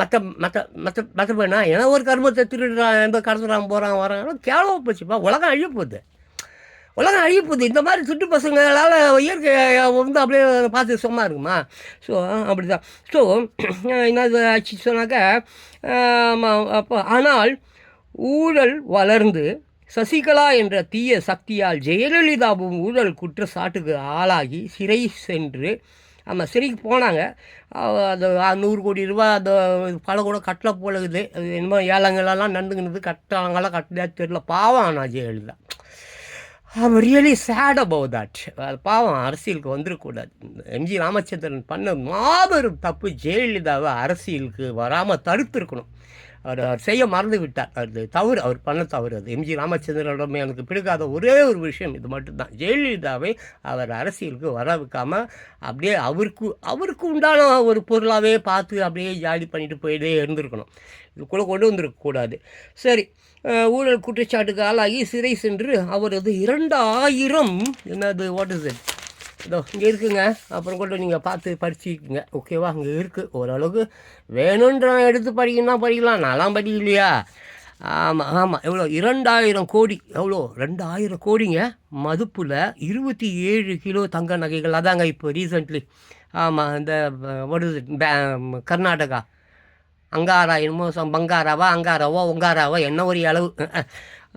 A: மற்ற மற்ற மற்ற மற்ற பையனா ஏன்னா ஒரு கர்மத்தை திருடுறான், எந்த கடத்துறான் போகிறான் வரான், கேவலமாக போச்சுப்பா. உலகம் அழியப்போகுது, உலகம் அழியப்போகுது. இந்த மாதிரி சுட்டு பசங்களால் இயற்கை வந்து அப்படியே பார்த்து சும்மா இருக்குமா? ஸோ அப்படி தான். ஸோ என்னது ஆச்சு சொன்னாக்கா, அப்போ ஆனால் ஊழல் வளர்ந்து சசிகலா என்ற தீய சக்தியால் ஜெயலலிதாவும் ஊழல் குற்றச்சாட்டுக்கு ஆளாகி சிறை சென்று, ஆமாம் சிறைக்கு போனாங்க. அது 100 கோடி ரூபா அந்த பல கூட கட்டலை போலகுது. அது என்னமோ ஏலங்களெல்லாம் நடந்துக்கினது, கட்டாங்களாம் கட்டலையா தெரியல. பாவம் ஆனால் Jayalalithaa, I'm really chat about that. அது பாவம் அரசியலுக்கு வந்துடக்கூடாது. எம்ஜி ராமச்சந்திரன் பண்ண மாபெரும் தப்பு. ஜெயலலிதாவை அரசியலுக்கு வராமல் தடுத்துருக்கணும். அவர் செய்ய மறந்து விட்டார். அது தவறு, அவர் பண்ண தவறு. அது எம்ஜி ராமச்சந்திரனிடமே எனக்கு பிடிக்காத ஒரே ஒரு விஷயம் இது மட்டும்தான். ஜெயலலிதாவை அவர் அரசியலுக்கு வர வைக்காமல் அப்படியே அவருக்கு உண்டான ஒரு பொருளாகவே பார்த்து அப்படியே ஜாலி பண்ணிட்டு போயிட்டே இருந்திருக்கணும். இது கூட கொண்டு வந்திருக்கக்கூடாது. சரி, ஊழல் குற்றச்சாட்டுக்கு ஆளாகி சிறை சென்று அவரது 2000 என்னது வாட் இஸ் இட், இதோ இங்கே இருக்குங்க. அப்புறம் கூட நீங்கள் பார்த்து படிச்சுக்குங்க, ஓகேவா? அங்கே இருக்குது ஓரளவுக்கு. வேணுன்ற எடுத்து படிக்கணும்னா படிக்கலாம், நான்லாம் படிக்கலையா? ஆமாம் எவ்வளோ 2000 கோடி, எவ்வளோ 2000 கோடிங்க மதிப்பில் 27 கிலோ தங்க நகைகள். அதாங்க இப்போ ரீசெண்ட்லி ஆமாம் இந்த what is it Karnataka Ankara என்னமோ பங்காராவா அங்காராவோ ஒங்காராவோ என்ன ஒரு அளவு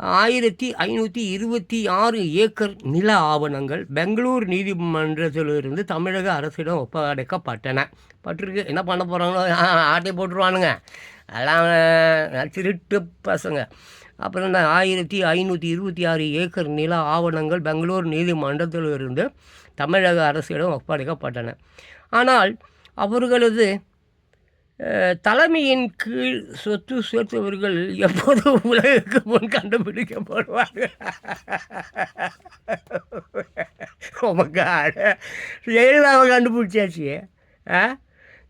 A: 1526 ஏக்கர் நில ஆவணங்கள் பெங்களூர் நீதிமன்றத்திலிருந்து தமிழக அரசிடம் ஒப்படைக்கப்பட்டன. பட்டிருக்கு. என்ன பண்ண போகிறாங்களோ, ஆட்டை போட்டுருவானுங்க எல்லாம் திருட்டு பசங்க. அப்புறம் இந்த 1526 ஏக்கர் நில ஆவணங்கள் பெங்களூர் நீதிமன்றத்திலிருந்து தமிழக அரசிடம் ஒப்படைக்கப்பட்டன. ஆனால் அவர்களது தலைமையின் கீழ் சொத்து சேர்த்தவர்கள் எப்போது உலகுக்கு முன் கண்டுபிடிக்கப்படுவார்கள். ஜெயலலிதாவை கண்டுபிடிச்சாச்சு,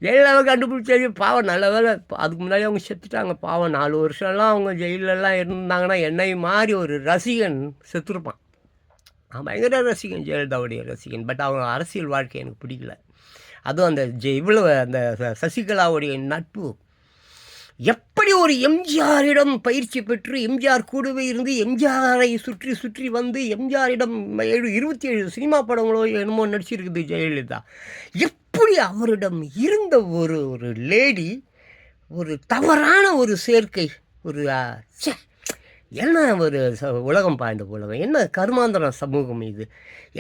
A: ஜெயலலிதாவை கண்டுபிடிச்சாச்சு. பாவம் நல்ல வேலை, அதுக்கு முன்னாடி அவங்க செத்துட்டாங்க. பாவம் 4 வருஷம்லாம் அவங்க ஜெயிலெல்லாம் இருந்தாங்கன்னா என்னை மாதிரி ஒரு ரசிகன் செத்துருப்பான். பயங்கர ரசிகன், ஜெயலலிதாவுடைய ரசிகன். பட் அவங்க அரசியல் வாழ்க்கை எனக்கு பிடிக்கல. அதுவும் அந்த இவ்வளவு அந்த சசிகலாவுடைய நட்பு, எப்படி ஒரு எம்ஜிஆரிடம் பயிற்சி பெற்று எம்ஜிஆர் கூடவே இருந்து எம்ஜிஆரை சுற்றி சுற்றி வந்து எம்ஜிஆரிடம் 27 சினிமா படங்களோ என்னமோ நடிச்சிருக்குது ஜெயலலிதா. எப்படி அவரிடம் இருந்த ஒரு லேடி ஒரு தவறான ஒரு சேர்க்கை, ஒரு என்ன ஒரு உலகம் பாய்ந்த உலகம், என்ன கருமாந்திர சமூகம் இது,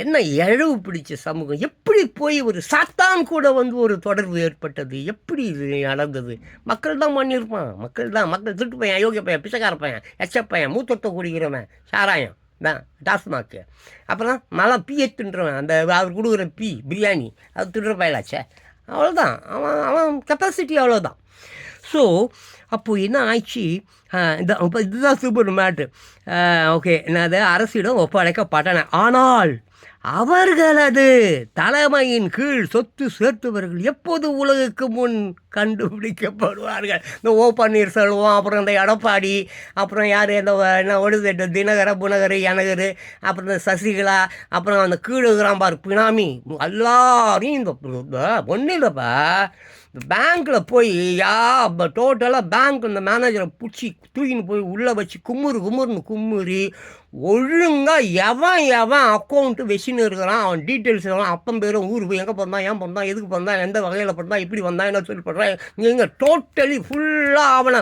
A: என்ன இழவு பிடிச்ச சமூகம். எப்படி போய் ஒரு சாத்தான் கூட வந்து ஒரு தொடர்பு ஏற்பட்டது, எப்படி இது நடந்தது? மக்கள் தான் பண்ணியிருப்பான், மக்கள் திருட்டு பையன், அயோக்கிய பையன், பிச்சைக்கார பையன், எச்ச பையன், மூத்தத்தை குடிக்கிறவன், சாராயம் தான் டாஸ்மாக்கு, அப்புறம் நல்லா தின்றவன், அந்த அவர் கொடுக்குற பிரியாணி அது திடுற பயலாச்சே, அவ்வளோதான். அவன் கெப்பாசிட்டி அவ்வளோதான். ஸோ அப்போது என்ன ஆயிடுச்சு, இதுதான் சூப்பர் மேட்ரு. ஓகே, என்னது அரசிடம் ஒப்படைக்கப்பட்டன. ஆனால் அவர்களது தலைமையின் கீழ் சொத்து சேர்த்தவர்கள் எப்போது உலகுக்கு முன் கண்டுபிடிக்கப்படுவார்கள்? இந்த ஓ பன்னீர்செல்வம், அப்புறம் இந்த எடப்பாடி, அப்புறம் யார் இந்த என்ன ஒடுது தினகர புனகர் எனகர், அப்புறம் இந்த சசிகலா, அப்புறம் அந்த கீழுகிறான் பார் பினாமி, எல்லாரையும் இந்த ஒன்றும் இல்லைப்பா, பேங்க்கில் போய் டோட்டலாக பேங்க் இந்த மேனேஜரை பிடிச்சி தூக்கின்னு போய் உள்ளே வச்சு கும்முறுன்னு கும்முறி ஒழுங்காக எவன் அக்கௌண்ட்டு வச்சுன்னு இருக்கிறான், அவன் டீட்டெயில்ஸ் எல்லாம், அப்பன் பேரும், ஊர் போய் எங்கே பிறந்தான், ஏன் பிறந்தான், எதுக்கு பிறந்தான், எந்த வகையில் பிறந்தான், இப்படி வந்தான், என்ன சொல்லி பண்ணுறான், இங்கே டோட்டலி ஃபுல்லாக அவனை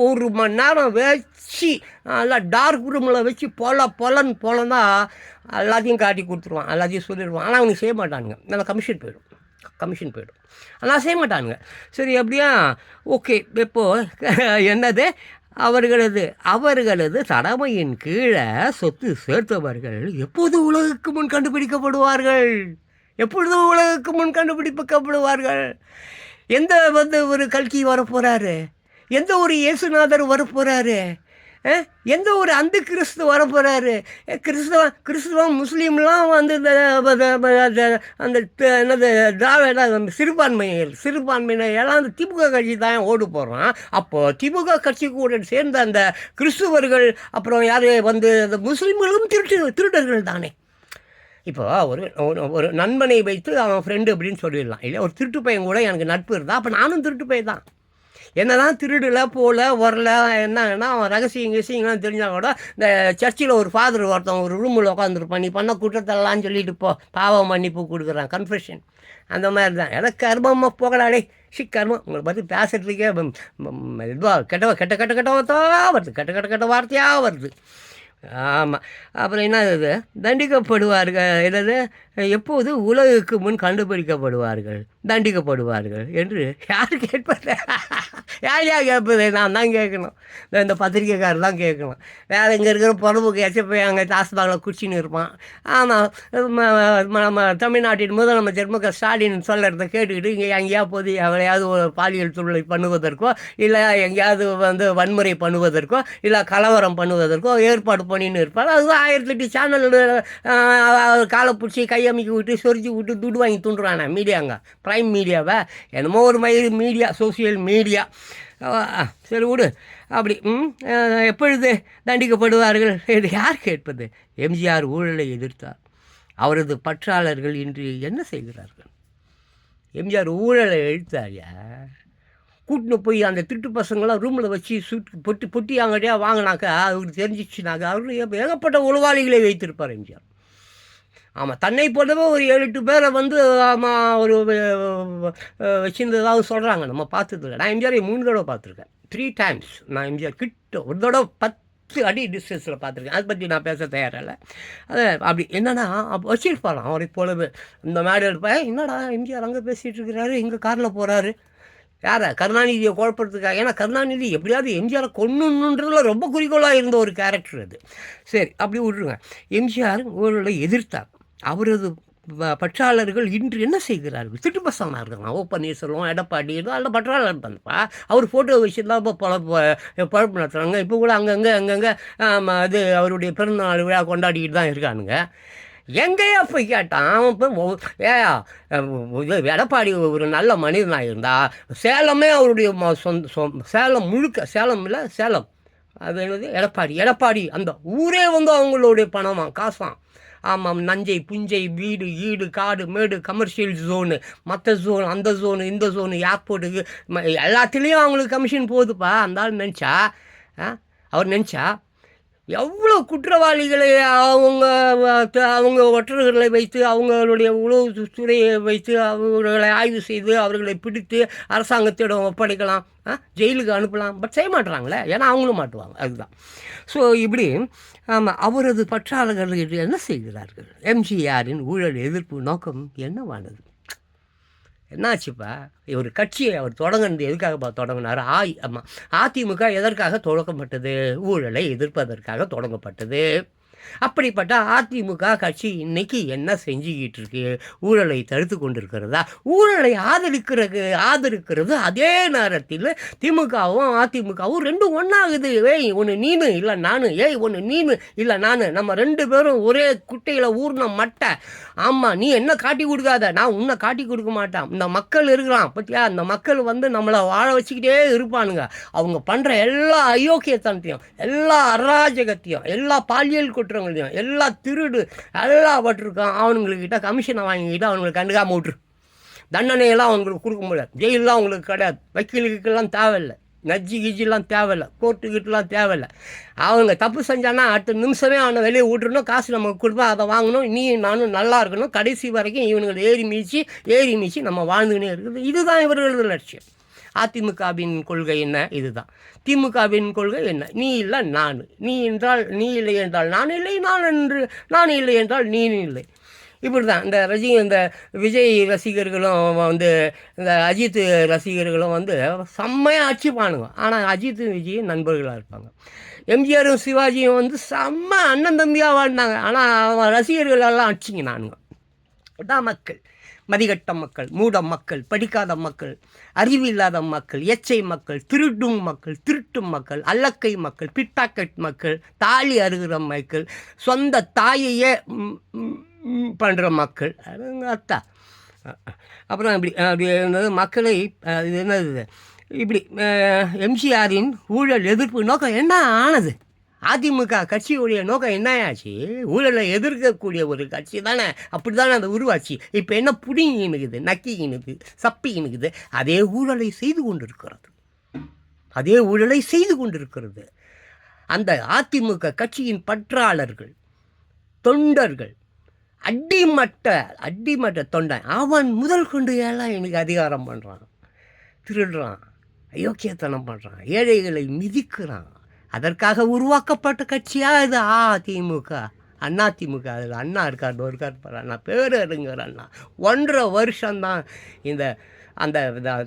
A: 1 மணி நேரம் வச்சு நல்லா டார்க் ரூமில் வச்சு பொலன்னு தான் எல்லாத்தையும் காட்டி கொடுத்துருவான், எல்லாத்தையும் சொல்லிடுவான். ஆனால் அவனுக்கு செய்ய மாட்டானுங்க, நல்லா கமிஷன் போயிடும். ஆனால் செய்ய மாட்டானுங்க. சரி, அப்படியா? ஓகே, இப்போது என்னது அவர்களது அவர்களது தலைமையின் கீழே சொத்து சேர்த்தவர்கள் எப்போது உலகுக்கு முன் கண்டுபிடிக்கப்படுவார்கள்? எப்பொழுது உலகுக்கு முன் கண்டுபிடிக்கப்படுவார்கள்? எந்த ஒரு கல்கி வரப்போகிறாரு? எந்த ஒரு இயேசுநாதர் வரப்போகிறாரு? எந்த ஒரு அந்த கிறிஸ்து வரப்போகிறாரு? கிறிஸ்துவம் முஸ்லீம்லாம் வந்து அந்த என்னது திராவிட சிறுபான்மையினர் எல்லாம் அந்த திமுக கட்சி தான் ஓடு போடுறான். அப்போது திமுக கட்சி கூட சேர்ந்த அந்த கிறிஸ்துவர்கள் அப்புறம் யார் வந்து அந்த முஸ்லீம்களும் திருடர்கள் தானே. இப்போ ஒரு நண்பனை வைத்து அவன் ஃப்ரெண்டு அப்படின்னு சொல்லிடலாம். இல்லை, ஒரு திருட்டு பையன் கூட எனக்கு நட்பு இருந்தால் அப்போ நானும் திருட்டு பையன் தான். என்ன தான் திருடலை போல வரல என்னன்னா அவன் ரகசியங்கள்லாம் தெரிஞ்சால் கூட இந்த சர்ச்சில் ஒரு ஃபாதர் ஒருத்தன் ஒரு ரூமில் உட்காந்துருப்பான், நீ பண்ண குற்றத்தெல்லாம் சொல்லிட்டு போ, பாவம் மன்னிப்பு கொடுக்குறான், கன்ஃபெஷன். அந்த மாதிரி தான் எனக்கு கர்மமாக போகலாடே கர்மம். உங்களை பற்றி பேசுறதுக்கே இதுவாக கெட்ட வார்த்தையாக வருது. ஆமாம். அப்புறம் என்ன இது தண்டிக்கப்படுவார்கள், என்னது எப்போது உலகுக்கு முன் கண்டுபிடிக்கப்படுவார்கள், தண்டிக்கப்படுவார்கள் என்று யார் கேட்பது? யார் கேட்பது? நான் தான் கேட்கணும். இந்த பத்திரிக்கைக்காரர் தான் கேட்கணும். வேறு இங்கே இருக்கிற பொறுப்புக்கு போய் அங்கே டாஸ்மாகில் குடிச்சின்னு இருப்பான். ஆமாம், நம்ம தமிழ்நாட்டின் முதலமைச்சர் மு க ஸ்டாலின் சொல்கிறத கேட்டுக்கிட்டு இங்கே எங்கேயா போது எவ்வளையாவது ஒரு பாலியல் தொழிலை பண்ணுவதற்கோ இல்லை எங்கேயாவது வந்து வன்முறை பண்ணுவதற்கோ இல்லை கலவரம் பண்ணுவதற்கோ ஏற்பாடு பண்ணின்னு இருப்பார். அதுவும் 1008 சேனல் காலை பிடிச்சி கையமைக்கி விட்டு சொரிச்சு விட்டு துட்டு வாங்கி தூண்டுறானே மீடியாங்க, ப்ரைம் மீடியாவை, என்னமோ ஒரு மீடியா, சோசியல் மீடியா. சரி விடு. அப்படி எப்பொழுது தண்டிக்கப்படுவார்கள் என்று யார் கேட்பது? எம்ஜிஆர் ஊழலை எதிர்த்தார். அவரது பற்றாளர்கள் இன்று என்ன செய்கிறார்கள்? எம்ஜிஆர் ஊழலை எதிர்த்தாரியா? கூட்டின்னு போய் அந்த திருட்டு பசங்களாம் ரூமில் வச்சு பொட்டி அங்கடியா வாங்கினாக்கா அவருக்கு தெரிஞ்சிச்சுனாக்கா அவருக்கு ஏகப்பட்ட உளவாளிகளை வைத்திருப்பார் எம்ஜிஆர். ஆமாம், தன்னை போலவே ஒரு 7-8 பேரை வந்து ஒரு வச்சுருந்ததாவது சொல்கிறாங்க. நம்ம பார்த்ததில்லை. நான் எம்ஜிஆரை 3 தடவை பார்த்துருக்கேன், 3 times. நான் எம்ஜிஆர் கிட்ட ஒரு தடவை 10 அடி டிஸ்டன்ஸில் பார்த்துருக்கேன். அதை பற்றி நான் பேச தயாரில்லை. அது அப்படி என்னென்னா வச்சிருப்பாராம் அவரை போலவே. இந்த மேடையில் இருப்பேன், என்னடா எம்ஜிஆர் அங்கே பேசிகிட்டு இருக்கிறாரு, இங்கே காரில் போகிறாரு. யாரை? கருணாநிதியை குழப்பறதுக்காக. ஏன்னா கருணாநிதி எப்படியாவது எம்ஜிஆரை கொன்னுன்றதுல ரொம்ப குறிக்கோளாக இருந்த ஒரு கேரக்டர் அது. சரி, அப்படி விட்ருங்க. எம்ஜிஆர் ஊழலை எதிர்த்தார். அவரது பற்றாளர்கள் இன்று என்ன செய்கிறார்கள்? திட்டு பசங்களாக இருக்கலாம். ஓ பன்னீர்செல்வம், எடப்பாடி, அதில் பற்றாளர் இருப்பாங்கப்பா. அவர் ஃபோட்டோ வச்சுருந்தா இப்போ பழப்பு நடத்துகிறாங்க. இப்போ கூட அங்கங்கே அது அவருடைய பிறந்தநாள் விழா கொண்டாடிக்கிட்டு தான் இருக்கானுங்க. எங்கேயா போய் கேட்டான் அவன் எடப்பாடி ஒரு நல்ல மனிதனாக இருந்தால் சேலமே அவருடைய சேலம் முழுக்க, சேலம் இல்லை சேலம், அது என்னது எடப்பாடி அந்த ஊரே வந்து அவங்களுடைய பணமாக காசாம். ஆமாம், நஞ்சை புஞ்சை வீடு ஈடு காடு மேடு கமர்ஷியல் ஜோனு, மற்ற ஜோன், அந்த ஜோனு இந்த ஜோனு, ஏர்போர்ட்டுக்கு எல்லாத்துலேயும் அவங்களுக்கு கமிஷன் போகுதுப்பா. அந்த ஆள் நினச்சா, அவர் நினச்சா எவ்வளோ குற்றவாளிகளை அவங்க ஒற்றர்களை வைத்து அவங்களுடைய உளவு துறையை வைத்து அவர்களை ஆய்வு செய்து அவர்களை பிடித்து அரசாங்கத்திடம் ஒப்படைக்கலாம், ஜெயிலுக்கு அனுப்பலாம். பட் செய்ய மாட்டுறாங்களே, ஏன்னா அவங்களும் மாட்டுவாங்க. அதுதான். ஸோ இப்படி ஆமாம், அவரது பற்றாளர்கள் என்ன செய்கிறார்கள்? எம்ஜிஆரின் ஊழல் எதிர்ப்பு நோக்கம் என்னவானது? என்னாச்சுப்பா? ஒரு கட்சியை அவர் தொடங்கினது எதுக்காகப்பா தொடங்கினார்? ஆமாம், அதிமுக எதற்காக தொடங்கப்பட்டது? ஊழலை எதிர்ப்பதற்காக தொடங்கப்பட்டது. அப்படிப்பட்ட அதிமுக கட்சி இன்னைக்கு என்ன செஞ்சுக்கிட்டு இருக்கு? ஊழலை தடுத்து கொண்டிருக்கிறதா? ஊழலை ஆதரிக்கிறது. அதே நேரத்தில் திமுகவும் அதிமுகவும் ரெண்டும் ஒன்றாகுது. ஏய் ஒன்று நீனு இல்லை நானு, ஏய் ஒன்று நீனு இல்லை நானு, நம்ம 2 பேரும் ஒரே குட்டையில் ஊர்ன மட்டை. ஆமாம், நீ என்ன காட்டி கொடுக்காத, நான் உன்னை காட்டி கொடுக்க மாட்டான். இந்த மக்கள் இருக்கிறான் பற்றியா, அந்த மக்கள் வந்து நம்மளை வாழ வச்சுக்கிட்டே இருப்பானுங்க. அவங்க பண்ணுற எல்லா அயோக்கியத்தனத்தையும், எல்லா அராஜகத்தையும், எல்லா பாலியல் குற்றங்களையும், எல்லா திருடு எல்லாவற்றிருக்கான் அவனுங்கக்கிட்ட கமிஷனை வாங்கிக்கிட்டு அவனுங்களுக்கு கண்டுக்காம விட்டுரு. தண்டனையெல்லாம் அவங்களுக்கு கொடுக்க முடியாது. ஜெயிலெலாம் அவங்களுக்கு கிடையாது. வக்கீலுக்கெல்லாம் தேவையில்லை, நஜ்ஜி கிஜிலாம் தேவையில்லை, கோர்ட்டுக்கிட்டலாம் தேவையில்லை. அவங்க தப்பு செஞ்சானா அடுத்த நிமிஷமே அவனை வெளியே விட்டுறணும், காசு நமக்கு கொடுப்போம், அதை வாங்கணும், நீ நானும் நல்லா இருக்கணும். கடைசி வரைக்கும் இவனுங்களை ஏறி மீச்சு நம்ம வாழ்ந்துக்கினே இருக்குது. இதுதான் இவர்களது லட்சியம். அதிமுகவின் கொள்கை என்ன? இதுதான். திமுகவின் கொள்கை என்ன? நீ இல்லை நான், நீ என்றால் நீ இல்லை என்றால் நான் இல்லை, நான் இல்லை என்றால் நீ இல்லை. இப்படி தான் இந்த விஜய் ரசிகர்களும் இந்த அஜித் ரசிகர்களும் செம்மையாக அடிச்சுப்பானுங்க. ஆனால் அஜித்தும் விஜயும் நண்பர்களாக இருப்பாங்க. எம்ஜிஆரும் சிவாஜியும் செம்ம அண்ணன் தம்பியாக வாழ்ந்தாங்க. ஆனால் அவன் ரசிகர்களெல்லாம் அடிச்சிங்க நானுங்க. இதான் மக்கள், மதிகட்ட மக்கள், மூட மக்கள், படிக்காத மக்கள், அறிவு இல்லாத மக்கள், எச்சை மக்கள், திருடும் மக்கள், திருட்டும் மக்கள், அல்லக்கை மக்கள், பிட்டாக்கெட் மக்கள், தாலி அறுகிற மக்கள், சொந்த தாயையே பண்ணுற மக்கள். அதுங்க அத்தா. அப்புறம் அப்படி என்னது மக்களை இது என்னது இப்படி எம்ஜிஆரின் ஊழல் எதிர்ப்பு நோக்கம் என்ன ஆனது? அதிமுக கட்சியுடைய நோக்கம் என்ன ஆச்சு? ஊழலை எதிர்க்கக்கூடிய ஒரு கட்சி தானே. அப்படி தானே அந்த உருவாச்சு. இப்போ என்ன புடிங்கினுக்குது, நக்கினுக்குது, சப்பினுக்குது. அதே ஊழலை செய்து கொண்டிருக்கிறது. அந்த அதிமுக கட்சியின் பற்றாளர்கள், தொண்டர்கள், அடிமட்ட தொண்டன் அவன் முதல் கொண்டு எல்லாம் எனக்கு அதிகாரம் பண்ணுறான், திருடுறான், அயோக்கியத்தனம் பண்ணுறான், ஏழைகளை மிதிக்கிறான். அதற்காக உருவாக்கப்பட்ட கட்சியாக இது அதிமுக. அதிமுக அதில் அண்ணா இருக்கார் அண்ணா, பேரறிஞர் அண்ணா. 1.5 வருஷம்தான் அந்த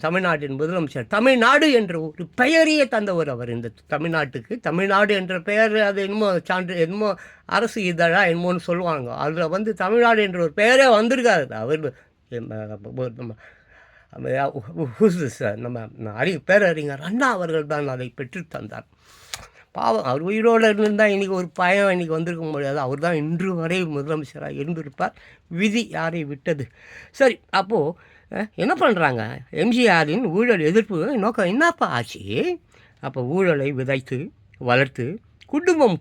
A: தமிழ்நாட்டின் முதலமைச்சர். தமிழ்நாடு என்ற ஒரு பெயரையே தந்தவர் அவர் இந்த தமிழ்நாட்டுக்கு. தமிழ்நாடு என்ற பெயர் அது என்னமோ அரசு இதழா என்னமோன்னு சொல்லுவாங்க. அதில் தமிழ்நாடு என்ற ஒரு பெயரே வந்திருக்காது. அவர் நம்ம பேரறிஞர் அண்ணா அவர்கள் தான் அதை பெற்று தந்தார். பாவம், அவர் உயிரோடு இருந்தால் இன்றைக்கி ஒரு பயம் இன்றைக்கி வந்திருக்க முடியாது. அவர் தான் இன்று வரை முதலமைச்சராக இருந்திருப்பார். விதி யாரை விட்டது. சரி, அப்போது என்ன பண்ணுறாங்க? எம்ஜிஆரின் ஊழல் எதிர்ப்பு நோக்கம் என்னப்பா ஆச்சு? அப்போ ஊழலை விதைத்து வளர்த்து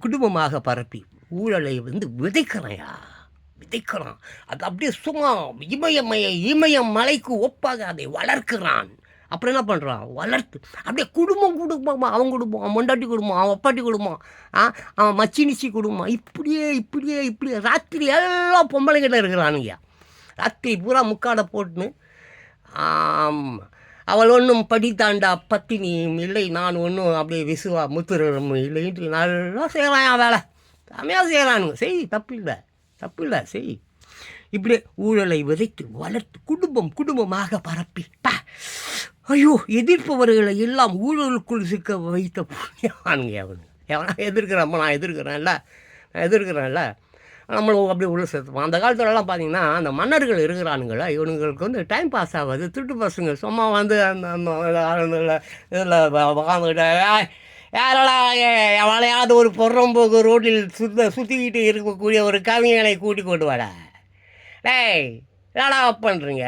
A: குடும்பமாக பரப்பி ஊழலை விதைக்கிறான். அது அப்படியே சும்மா இமயம் மலைக்கு ஒப்பாக அதை வளர்க்கிறான். அப்புறம் என்ன பண்ணுறான்? வளர்த்து அப்படியே குடும்பமாக, அவன் குடும்பம், அவன் மொண்டாட்டி குடும்பம், அவன் அப்பாட்டி குடும்பம், அவன் மச்சினிச்சி குடும்பம், இப்படியே ராத்திரி எல்லாம் பொம்பளைங்கிட்ட இருக்கிறானுங்க. ராத்திரி பூரா முக்காடை போட்டுன்னு அவள் ஒன்றும் படித்தாண்டா பத்தினியும் இல்லை, நான் ஒன்றும் அப்படியே விசுவா முத்துரமும் இல்லைன்ட்டு நல்லா செய்கிறான் வேலை. செமையாக செய்கிறானுங்க. செய், தப்பில்லை செய். இப்படியே ஊழலை விதைத்து வளர்த்து குடும்பமாக பரப்பி ஐயோ எதிர்ப்பவர்களை எல்லாம் ஊழலுக்குள் சிக்க வைத்த புண்ணியானுங்க அவனுங்க. எவனா எதிர்க்கிறான், நான் எதிர்க்கிறேன்ல நம்மளும் அப்படி உள்ள சேர்த்துப்போம். அந்த காலத்துலலாம் பார்த்தீங்கன்னா அந்த மன்னர்கள் இருக்கிறானுங்களா, இவனுங்களுக்கு டைம் பாஸ் ஆகாது. திருட்டு பசங்க சும்மா அந்த இதில் உட்காந்துக்கிட்ட யாரெல்லாம் எவளையாவது ஒரு பொறம்போக்கு ரோட்டில் சுற்றிக்கிட்டு இருக்கக்கூடிய ஒரு கவிஞனை கூட்டி கொண்டு வாடா. டேய் என்னடா பண்ணுறீங்க?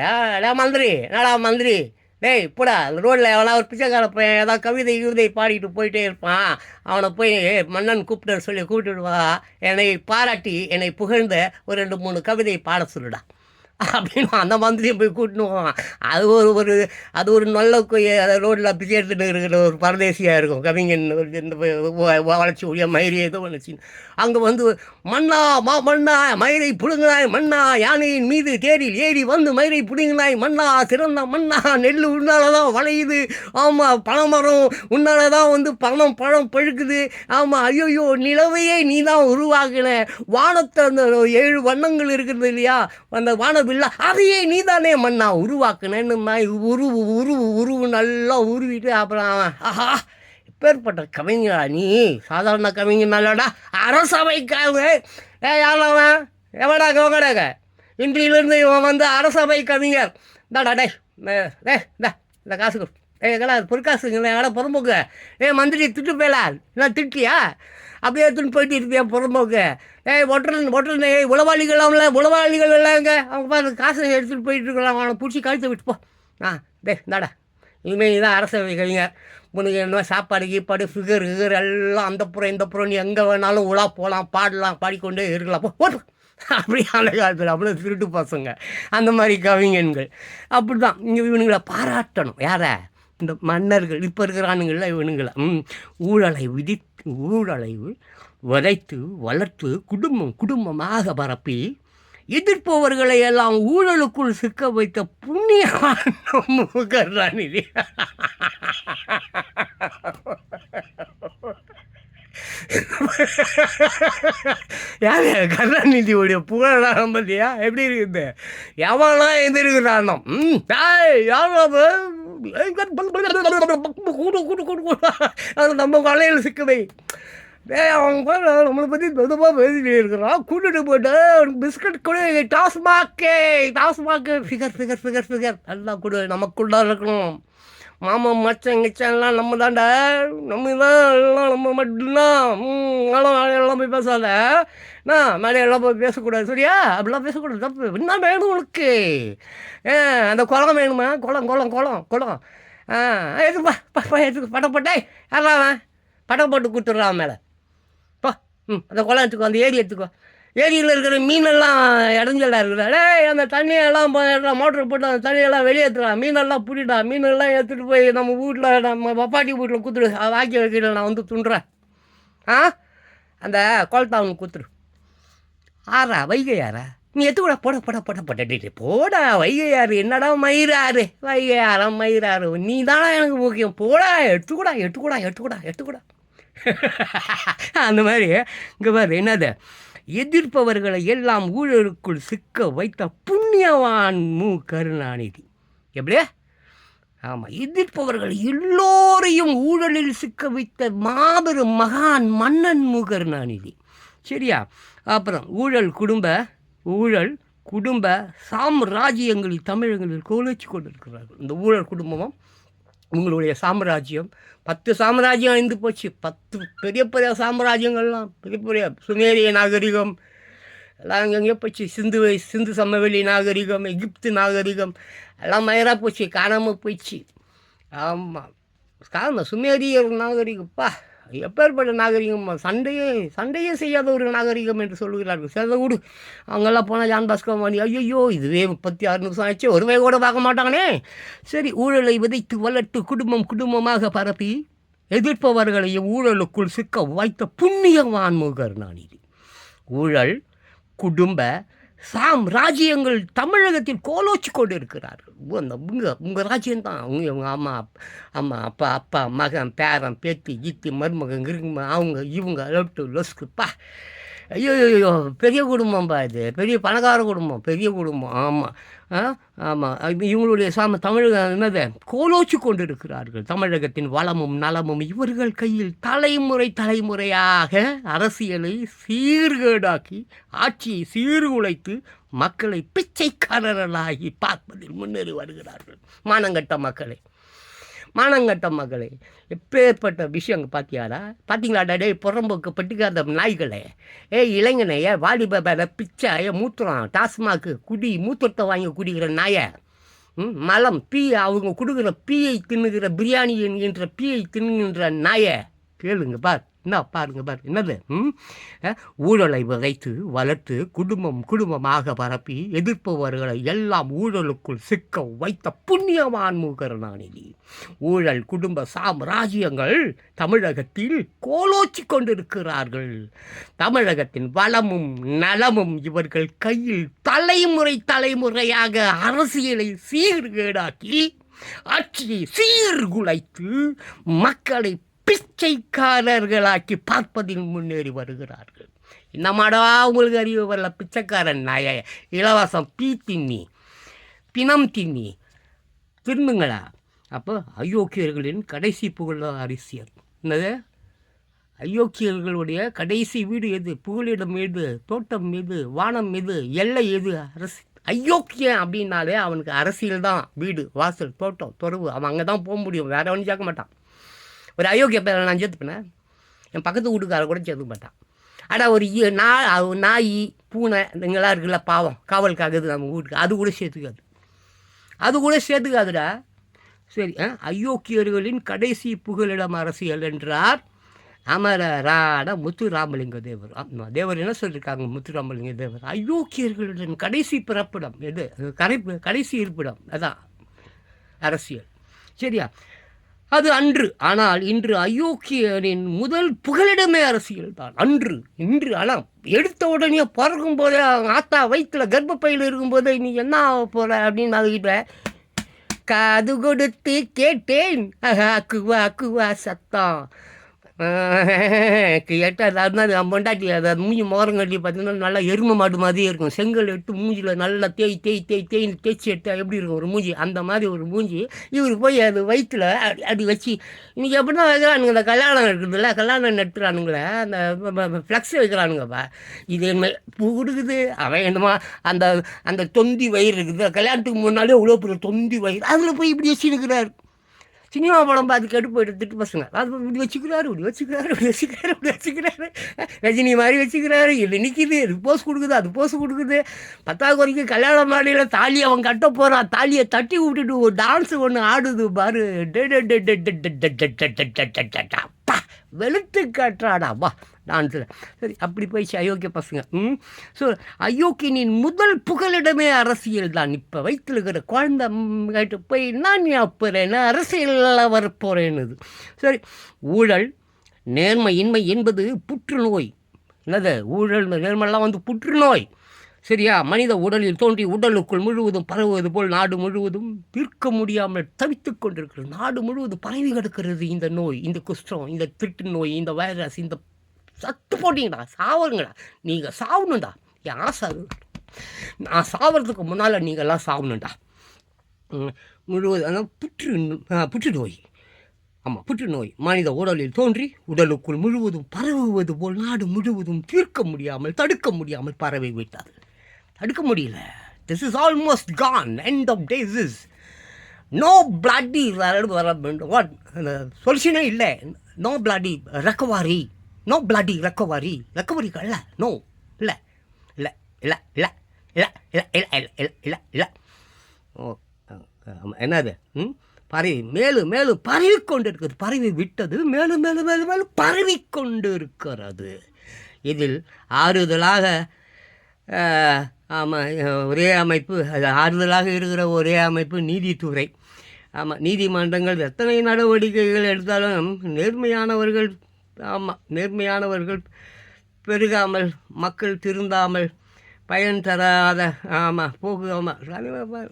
A: மந்திரி டேய் போடா. ரோட்டில் எவனா ஒரு பிச்சைக்கார பையன் ஏதாவது கவிதை பாடிட்டு போயிட்டே இருப்பான். அவனை போய் மன்னன் கூப்பிட்டுட்டு வா, என்னை பாராட்டி என்னை புகழ்ந்த ஒரு 2-3 கவிதை பாட சொல்லுடா அப்படின்னு அந்த மந்திரியை போய் கூட்டினுவான். அது ஒரு நல்ல ரோட்டில் பிச்சை எடுத்துகிட்டு இருக்கிற ஒரு பரதேசியாக இருக்கும். கவிஞன் வளர்ச்சி உடைய மயிரை ஏதோ வளர்ச்சி அங்கே மன்னா மயிரை புடுங்கினாய் மன்னா, யானையின் மீது தேரில் ஏறி மயிரை புடுங்கினாய் மன்னா, சிறந்த மன்னா, நெல் உன்னால்தான் வளையுது, ஆமாம் பனைமரம் உன்னால்தான் பழம் பழுக்குது, ஆமாம் ஐயோ நிலவையே நீ தான் உருவாக்கின, வானத்தை அந்த 7 வண்ணங்கள் இருக்கிறது இல்லையா, அந்த வானவில்லை அதையே நீ தானே மன்னா உருவாக்குனேன்னு உருவு நல்லா உருவிட்டு அப்புறம் ஆஹா எப்பேற்பட்ட கவிஞரா நீ, சாதாரண கவிஞனாலடா, அரசவைக்காக யாரெல்லாம் எவடாக இன்றிலிருந்து இவன் அரசவை கவிஞர் தாடா. இந்த காசு பொற்காசுங்க புறம்போக்கு மந்திரி திட்டு போயலா, என்ன திட்டியா அப்படியே எடுத்துன்னு போயிட்டு இருப்பியா புறம்போக்கு? ஒட்டல் உளவாளிகள் இல்லைங்க, அவங்க பார்த்து காசை எடுத்துகிட்டு போயிட்டு இருக்கலாம், அவனை பிடிச்சி கழுத்தை விட்டு போ. இந்தாடா இனிமேல் இதுதான் அரசவை கவிஞர், உனக்கு என்ன சாப்பாடு கீப்பாடு ஃபிகர் எல்லாம் அந்த புறம் இந்த புறம் நீ எங்கே வேணாலும் உலா போகலாம், பாடலாம், பாடிக்கொண்டே இருக்கலாம், போட்டு அப்படி அந்த காலத்தில் அவ்வளோ திருட்டு பசங்க அந்த மாதிரி கவிஞன்கள். அப்படி தான் இவனுங்களை பாராட்டணும். யாரை? இந்த மன்னர்கள் இப்போ இருக்கிறானுங்கள இவனுங்களை. ஊழலை விதைத்து வளர்த்து குடும்பமாக பரப்பி எதிர்ப்பவர்களை எல்லாம் ஊழலுக்குள் சிக்க வைத்த புண்ணியமான கருணாநிதி. யார் கருணாநிதியோடைய புகழலாம் பார்த்தியா எப்படி இருக்குது? எவன்லாம் எந்திருக்கிறானோ கூடு கூடு கூடு கூடு அது நம்ம வலையில் சிக்குதை. அவங்க நம்மளை பற்றி மெதுவாக பேசிட்டு இருக்கிறான். கூட்டிட்டு போய்ட்டு பிஸ்கட் கொடு, TASMAC figure figure figure figure எல்லாம் கொடு, நமக்குள்ளா இருக்கணும். மாமன் மச்சன் கிச்சன்லாம் நம்ம தாண்டா, நம்ம தான் எல்லாம் நம்ம மட்டும்தான். எல்லாம் போய் பேசாத, மேலே எல்லாம் போய் பேசக்கூடாது சரியா? அப்படிலாம் பேசக்கூடாது, தப்பு. என்ன வேணும் உனக்கு? அந்த குளம் வேணுமா? குளம் குளம் குளம் குளம் எதுப்பா எதுக்கு படம் போட்டே யாராவன் படம் போட்டு கொடுத்துட்றான் மேலே. அந்த குளம் எடுத்துக்கோ, அந்த ஏரி எடுத்துக்கோ. ஏரியில் இருக்கிற மீனெல்லாம் இடைஞ்சலாக இருக்குதா? அந்த தண்ணியெல்லாம் மோட்டர் போட்டு அந்த தண்ணியெல்லாம் வெளியேற்றுறான். மீனெல்லாம் பிடிடா, மீனெல்லாம் எடுத்துகிட்டு போய் நம்ம வீட்டில் நம்ம பப்பாட்டி வீட்டில் கொடுத்துடு. வாக்கி வைக்கல, நான் வந்து துண்டுறேன். அந்த குளத்தாவனுக்கு கொடுத்துரு. ஆறா வைகை யாரா? நீ எத்துக்கூடா போட போட போட போட்ட போடா. வைகை யாரு என்னடா மயிராரு? வைகை யாரம் மயிராரு? நீ தானே எனக்கு முக்கியம். போடா, எடுத்துக்கூடா எடுத்துக்கூடா எடுத்துக்கூடா எடுத்துக்கூடா. அந்த மாதிரி இங்கே பாரு என்னது, எதிர்ப்பவர்களை எல்லாம் ஊழலுக்குள் சிக்க வைத்த புண்ணியவான் கருணாநிதி. எப்படியா? ஆமாம், எதிர்ப்பவர்கள் எல்லோரையும் ஊழலில் சிக்க வைத்த மாபெரும் மகான் மன்னன் கருணாநிதி. சரியா? அப்புறம் ஊழல் குடும்ப சாம்ராஜ்யங்களில் தமிழகங்களில் கோலச்சு கொண்டிருக்கிறார்கள். இந்த ஊழல் குடும்பமும் உங்களுடைய சாம்ராஜ்யம் 10 சாம்ராஜ்யம் அழிந்து போச்சு. 10 பெரிய பெரிய சாம்ராஜ்யங்கள்லாம், பெரிய பெரிய சுமேரிய நாகரிகம் எல்லாம் அங்கங்கே போச்சு. சிந்து சமவெளி நாகரிகம், எகிப்து நாகரிகம் எல்லாம் மயராக போச்சு, காணாமல் போயிடுச்சு. ஆமாம், காரணம் சுமேரியர் நாகரிகப்பா, எப்பேற்பட்ட நாகரிகம்! சண்டையே செய்யாத ஒரு நாகரிகம் என்று சொல்லுகிறார்கள். சிறந்த கூடு அவங்கெல்லாம் போனால் ஜான் பாஸ்கோ வாணி, ஐயோ இதுவே 36 நிமிஷம் ஆச்சு, ஒருவே கூட பார்க்க மாட்டாங்கனே. சரி, ஊழலை விதைத்து வளர்த்து குடும்பமாக பரப்பி எதிர்ப்பவர்களையும் ஊழலுக்குள் சிக்க வைத்த புண்ணியவான் கருணாநிதி. ஊழல் குடும்ப சாம்ராஜ்யங்கள் தமிழகத்தில் கோலோச்சு கொண்டு இருக்கிறார்கள். உங்கள் ராஜ்யம்தான். அவங்க அம்மா அப்பா மகன் பேரன் பேத்தி கீத்தி மருமகன் இருக்குமா, அவங்க இவங்க லொஸ்குப்பா. ஐயோ பெரிய குடும்பம்பா, இது பெரிய பணக்கார குடும்பம், பெரிய குடும்பம். ஆமாம் இவங்களுடைய தமிழகம் என்னது கோலோச்சு கொண்டு இருக்கிறார்கள். தமிழகத்தின் வளமும் நலமும் இவர்கள் கையில் தலைமுறையாக அரசியலை சீர்கேடாக்கி ஆட்சியை சீர்குலைத்து மக்களை பிச்சைக்காரர்களாகி பார்ப்பதில் முன்னேறி வருகிறார்கள். மானங்கட்ட மக்களை எப்பேற்பட்ட விஷயங்க பார்த்தீங்களாடா? டே புறம்போக்கு பட்டிக்காத நாய்களே, இளைஞனை வாலிபேல பிச்சை மூத்திரம் டாஸ்மாக்கு குடி மூத்திரத்தை வாங்கி குடிக்கிற நாயை, மலம் அவங்க கொடுக்குற பீயை தின்னுகிற பிரியாணி என்கின்ற பீயை தின்னுகின்ற நாயை கேளுங்க பாருங்க என்னது ஊழலை விதைத்து வளர்த்து குடும்பமாக பரப்பி எதிர்ப்பவர்களை எல்லாம் ஊழலுக்குள் சிக்க வைத்த புண்ணியவான் கருணாநிதி. ஊழல் குடும்ப சாம்ராஜ்யங்கள் தமிழகத்தில் கோலோச்சி கொண்டிருக்கிறார்கள். தமிழகத்தின் வளமும் நலமும் இவர்கள் கையில் தலைமுறையாக அரசியலை சீர்கேடாக்கி ஆட்சியை சீர்குலைத்து மக்களை பிச்சைக்காரர்களாக்கி பார்ப்பதில் முன்னேறி வருகிறார்கள். என்னமாடா உங்களுக்கு அறிவு வரல? பிச்சைக்காரன் நாய இலவசம் பிணம் தின்னி திரும்புங்களா? அப்போ அயோக்கியர்களின் கடைசி புகழ அரசியல் என்னது? அயோக்கியர்களுடைய கடைசி வீடு எது? புகலிடம் எது? தோட்டம் எது? வானம் எது? எல்லை எது? அரசு. அயோக்கியன் அப்படின்னாலே அவனுக்கு அரசியல் தான். வீடு வாசல் தோட்டம் துறவு, அவன் அங்கே தான் போக முடியும், வேற ஒன்றும் சேர்க்க மாட்டான். ஒரு அயோக்கிய பேரை நான் சேர்த்துப்பேன், என் பக்கத்து வீட்டுக்கார கூட சேர்த்துக்க மாட்டான். ஆனால் ஒரு நாய் பூனை இதுங்கெல்லாம் இருக்குல்ல பாவம், காவலுக்காகுது நம்ம வீட்டுக்கு, அது கூட சேர்த்துக்காதுடா. சரி, அயோக்கியர்களின் கடைசி புகலிடம் அரசியல் என்றார் அமரரான முத்துராமலிங்க தேவர். தேவர் என்ன சொல்லியிருக்காங்க? முத்துராமலிங்க தேவர் அயோக்கியர்களுடன் கடைசி பிறப்பிடம் எது? கடைசி இருப்பிடம் அதான் அரசியல். சரியா? அது அன்று. ஆனால் இன்று அயோக்கியனின் முதல் புகலிடமே அரசியல் தான். இன்று ஆனால் எடுத்த உடனே பிறக்கும் போதே ஆத்தா வயிற்றுல கர்ப்பப்பையில் இருக்கும்போதே நீ என்ன ஆக போகிற அப்படின்னு அதுக்கிட்ட காது கொடுத்து கேட்டேன் அக்குவா சத்தம். எட்டாது. அதுதான் என் பொண்டாட்டி அது மூஞ்சி முகரங்கட்டி பார்த்தீங்கன்னா நல்லா எருமை மாடு மாதிரியே இருக்கும். செங்கல் எடுத்து மூஞ்சியில் நல்லா தேய்ன்னு தேய்ச்சி எடுத்தால் எப்படி இருக்கும் ஒரு மூஞ்சி, அந்த மாதிரி ஒரு மூஞ்சி. இவர் போய் அது வயிற்றில் அப்படி வச்சு இன்றைக்கி எப்படி தான் வைக்கிறானுங்க, இந்த கல்யாணம் இருக்குதுல்ல, கல்யாணம் நட்டுறானுங்களே, அந்த ஃப்ளக்ஸ் வைக்கிறானுங்கப்பா. இது என்ன பூ கொடுக்குது, அவன் என்னமா அந்த அந்த தொந்தி வயிறு இருக்குது, கல்யாணத்துக்கு முன்னாலே இவ்வளோ பெரிய தொந்தி வயிறு, அதில் போய் இப்படி வச்சுருக்கிறார். சினிமா படம் பார்த்து கெட்டு போயிட்டு திட்டு பசங்க அது இப்படி வச்சுக்கிறாரு, இப்படி வச்சுக்கிறாரு. ரஜினி மாதிரி வச்சுக்கிறாரு. இது நிற்கிது, இது போஸ் கொடுக்குது, அது போஸ் கொடுக்குது. 10வது வரைக்கும் கல்யாண மாடியில் தாலி அவன் கட்ட போகிறான், தாலியை தட்டி விட்டுட்டு ஒரு டான்ஸு ஒன்று ஆடுது பாரு. வெளுத்து காட்டுறாடாப்பா டான்ஸில். சரி, அப்படி போயிடுச்சு அயோக்கிய பசங்க. ஸோ அயோக்கியனின் முதல் புகலிடமே அரசியல் தான். இப்போ வயிற்றில் இருக்கிற குழந்தை கேட்டு போய் நான் போகிறேன்னு அரசியலில் வரப்போகிறேன்னுது. சரி, ஊழல் நேர்மையின்மை என்பது புற்றுநோய். என்னது ஊழல் நேர்மையெல்லாம் வந்து புற்றுநோய். சரியா? மனித உடலில் தோன்றி உடலுக்குள் முழுவதும் பரவுவது போல் நாடு முழுவதும் தீர்க்க முடியாமல் தவித்து கொண்டிருக்கிறது. நாடு முழுவதும் பரவி கிடக்கிறது இந்த நோய், இந்த குஷ்டம், இந்த திருட்டு நோய், இந்த வைரஸ். இந்த சத்து போட்டிங்கடா, சாவுங்கடா, நீங்கள் சாவணுண்டா. என் ஆசை நான் சாவறதுக்கு முன்னால் நீங்கள்லாம் சாவணுண்டா. முழுவதும் அதான் புற்றுநோய். ஆமாம், புற்றுநோய் மனித உடலில் தோன்றி உடலுக்குள் முழுவதும் பரவுவது போல் நாடு முழுவதும் தீர்க்க முடியாமல் தடுக்க முடியாமல் பரவி விட்டது. தடுக்க முடியல. This is almost gone. End of days is no bloody what சொல்யூஷனே இல்லை. No bloody recovery. No bloody recovery. ரெக்கவரிக்கல்ல. நோ இல்லை இல்லை இல்லை இல்லை இல்லை இல்லை இல்லை இல்லை இல்லை இல்லை. ஓ என்னது பரவி மேலும் மேலும் பரவி கொண்டு இருக்கிறது. பரவி விட்டது, மேலும் மேலும் மேலும் மேலும் பரவி கொண்டு இருக்கிறது. இதில் ஆறுதலாக ஆமாம் ஒரே அமைப்பு, அது ஆறுதலாக இருக்கிற ஒரே அமைப்பு நீதித்துறை. ஆமாம், நீதிமன்றங்கள் எத்தனை நடவடிக்கைகள் எடுத்தாலும் நேர்மையானவர்கள், ஆமாம் நேர்மையானவர்கள் பெருகாமல், மக்கள் திருந்தாமல், பயன் தராத ஆமாம் போக்கு. ஆமாம்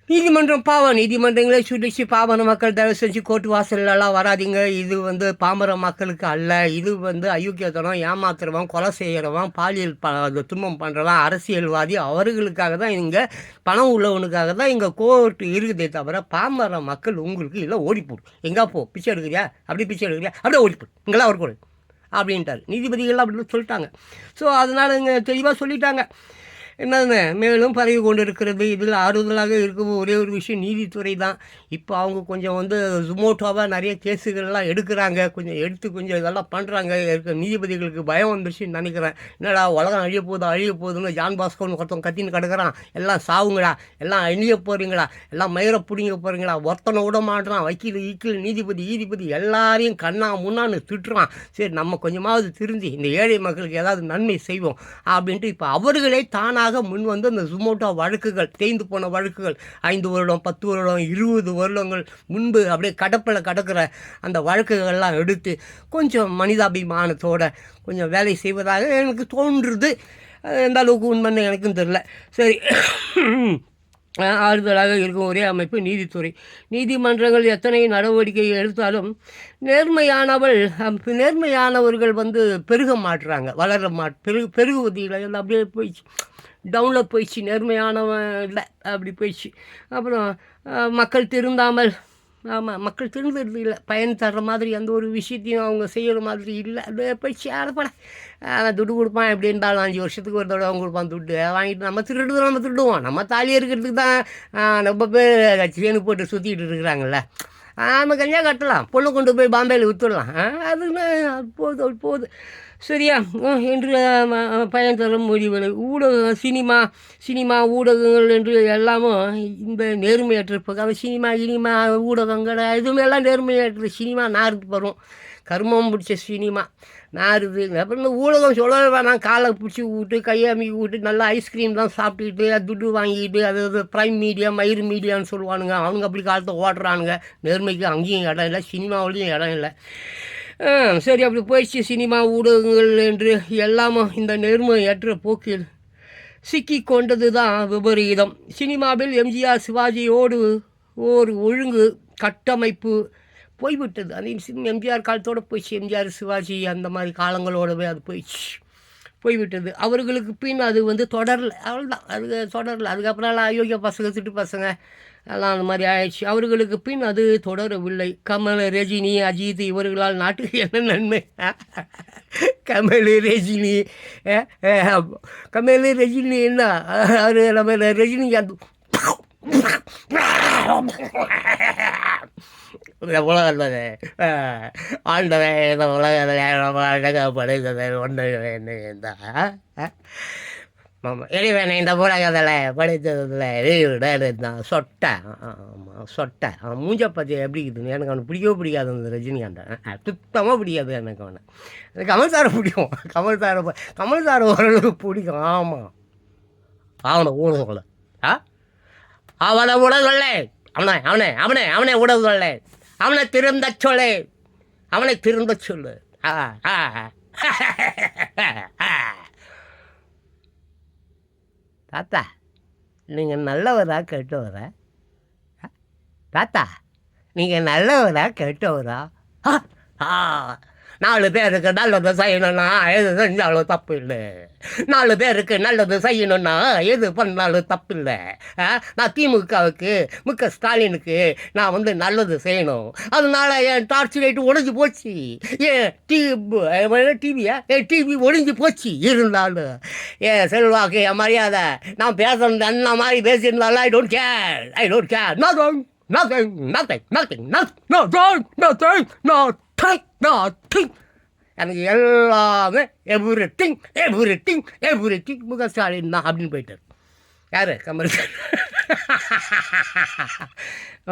A: நீதிமன்றம் பாவம். நீதிமன்றங்களே சுடிச்சு பாவன மக்கள் தயவு செஞ்சு கோர்ட்டு வாசலெல்லாம் வராதிங்க. இது வந்து பாமர மக்களுக்கு அல்ல. இது வந்து அயோக்கியத்தனம், ஏமாத்துறவன், கொலை செய்கிறவன், பாலியல் துன்பம் பண்ணுறவன், அரசியல்வாதி, அவர்களுக்காக தான் இங்கே பணம் உள்ளவனுக்காக தான் இங்கே கோர்ட்டு இருக்குதே தவிர பாமர மக்கள் உங்களுக்கு இல்லை. ஓடிப்போடும். எங்கே போ பிச்சை எடுக்கிறியா, அப்படி பிச்சை எடுக்கிறியா, அப்படியே ஓடிப்போடு, இங்கெல்லாம் வரக்கூடாது அப்படின்ட்டார். நீதிபதிகள்லாம் அப்படின்னு சொல்லிட்டாங்க. ஸோ அதனால் இங்கே தெளிவாக சொல்லிட்டாங்க. என்னதுங்க மேலும் பரவி கொண்டு இருக்கிறது. இதில் ஆறுதலாக இருக்கும் ஒரே ஒரு விஷயம் நீதித்துறை தான். இப்போ அவங்க கொஞ்சம் வந்து ஜுமோட்டோவாக நிறைய கேஸுகள்லாம் எடுக்கிறாங்க, கொஞ்சம் எடுத்து கொஞ்சம் இதெல்லாம் பண்ணுறாங்க. நீதிபதிகளுக்கு பயம் வந்துருச்சுன்னு நினைக்கிறேன். என்னடா உலகம் அழிய போகுதுன்னு ஜான் பாஸ்கோன்னு ஒருத்தன் கத்தின்னு கிடக்கிறான். எல்லாம் சாவுங்களா, எல்லாம் அழிய போகிறீங்களா, எல்லாம் மயிரை பிடிங்க போகிறீங்களா, ஒருத்தனை விட மாட்டுறான். வக்கீல் நீதிபதி எல்லாரையும் கண்ணா முன்னான்னு திட்டுறான். சரி, நம்ம கொஞ்சமாவது திருந்தி இந்த ஏழை மக்களுக்கு ஏதாவது நன்மை செய்வோம் அப்படின்ட்டு இப்போ அவர்களே தானாக முன் வந்து அந்த ஜுமோட்டோ வழக்குகள், தேய்ந்து போன வழக்குகள் 5 வருடம் 10 வருடம் 20 வருடங்கள் முன்பு அப்படியே கடக்கிற அந்த வழக்குகள்லாம் எடுத்து கொஞ்சம் மனிதாபிமானத்தோட கொஞ்சம் வேலை செய்வதாக எனக்கு தோன்றுறது. எந்த அளவுக்கு உண்மைன்னு எனக்கும் தெரியல. சரி, ஆறுதலாக இருக்கும் ஒரே அமைப்பு நீதித்துறை. நீதிமன்றங்கள் எத்தனை நடவடிக்கை எடுத்தாலும் நேர்மையானவர்கள் வந்து பெருக மாட்டுறாங்க, வளர பெருகுவதில் அப்படியே போயிடுச்சு, டவுனில் போயிடுச்சு. நேர்மையானவன் இல்லை அப்படி போயிடுச்சு. அப்புறம் மக்கள் திருந்தாமல், ஆமாம் மக்கள் திருந்துறது இல்லை, பயன் தர்ற மாதிரி அந்த ஒரு விஷயத்தையும் அவங்க செய்கிற மாதிரி இல்லை. அது போயிடுச்சு. யாரப்பட துட்டு கொடுப்பான், எப்படி இருந்தாலும் 5 வருஷத்துக்கு ஒரு தடவை அவங்க கொடுப்பான். துட்டு வாங்கிட்டு நம்ம திருடுவோம். நம்ம தாலியாக இருக்கிறதுக்கு தான் ரொம்ப பேர் கட்சியேன்னு போட்டு சுற்றிக்கிட்டு இருக்கிறாங்கல்ல. நம்ம கஞ்சா கட்டலாம், பொண்ணு கொண்டு போய் பாம்பேயில் விற்றுடலாம். அதுன்னு போகுது. சரியா? என்று பயன் தர முடியவில்லை. ஊடகம், சினிமா ஊடகங்கள் என்று எல்லாமும் இந்த நேர்மையற்ற இப்போ சினிமா ஊடகங்கள் எதுவுமே எல்லாம் நேர்மையற்ற. சினிமா நாருக்கு வரும், கர்மம் பிடிச்ச சினிமா நாருது. அப்புறம் இந்த ஊடகம் சொல்லவே வேணாம். காலை பிடிச்சி விட்டு, கையமைக்கி விட்டு, நல்லா ஐஸ்கிரீம் தான் சாப்பிட்டுக்கிட்டு, துட்டு வாங்கிக்கிட்டு, அது ப்ரைம் மீடியா மயிறு மீடியான்னு சொல்லுவானுங்க. அவனுங்க அப்படி காலத்தை ஓடுறானுங்க. நேர்மைக்கு அங்கேயும் இடம் இல்லை, சினிமாவிலையும் இடம் இல்லை. சரி, அப்படி போயிடுச்சு. சினிமா ஊடகங்கள் என்று எல்லாமும் இந்த நேர்மையற்ற போக்கில் சிக்கி கொண்டது தான் விபரீதம். சினிமாவில் எம்ஜிஆர் சிவாஜியோடு ஓர் ஒழுங்கு கட்டமைப்பு போய்விட்டது. அது எம்ஜிஆர் காலத்தோடு போயிடுச்சு. எம்ஜிஆர், சிவாஜி அந்த மாதிரி காலங்களோடவே அது போய்விட்டது. அவர்களுக்கு பின் அது வந்து தொடரல. அவ்வளோதான், அது தொடரல. அதுக்கப்புறம்லாம் அயோக்கிய பசங்க, திட்டு பசங்க எல்லாம் அந்த மாதிரி ஆயிடுச்சு. அவர்களுக்கு பின் அது தொடரவில்லை. கமல், ரஜினி, அஜித் இவர்களால் நாட்டுக்கு என்ன நன்மை? கமல், ரஜினி, கமல், ரஜினி என்ன அவர் நம்ம ரஜினிகாந்த் இந்த உலகத்தில் ஆண்டவன் இந்த உலகத்தில் படைத்தது ஒன்று என்ன ஆமாம், இறைவனை இந்த உலகத்தில் படைத்ததில் தான் சொட்டை. ஆமாம், சொட்டை. அவன் மூஞ்ச பற்றி எப்படி இருக்குதுன்னு எனக்கு அவனுக்கு பிடிக்கவே பிடிக்காது. அந்த ரஜினிகாந்தன் சுத்தமாக பிடிக்காது எனக்கு. எனக்கு கமல் சாரை பிடிக்கும். கமல் சாரை ஓரளவுக்கு பிடிக்கும். ஆமாம், அவனை ஊட சொல்ல அவனை உட சொல்ல அவனை உட சொல்ல அவனை திருந்த சொல்லு. தாத்தா, நீங்கள் நல்லவரா கெட்டவரா? தாத்தா, நீங்கள் நல்லவரா கெட்டவரா? 4 பேருக்கு நல்லது செய்யணும்னா எது செஞ்சாலும் தப்பு இல்லை. 4 பேருக்கு நல்லது செய்யணும்னா எது பண்ணாலும் தப்பு இல்லை. நான் திமுகவுக்கு, ஸ்டாலினுக்கு நான் வந்து நல்லது செய்யணும். அதனால என் டார்ச் லைட் ஒழிஞ்சு போச்சு. ஏன் டிவி ஒழிஞ்சு போச்சு. இருந்தாலும் என் செல்வாக்கு, என் மரியாதை, நான் பேசுறது என்ன மாதிரி பேசியிருந்தாலும் ஐ டோன்ட் கேர். Nothing. எனக்கு எல்லாமே எவ்ரிதிங் ஸ்டாலின் தான் அப்படின்னு போயிட்டார். யார்? கமல்.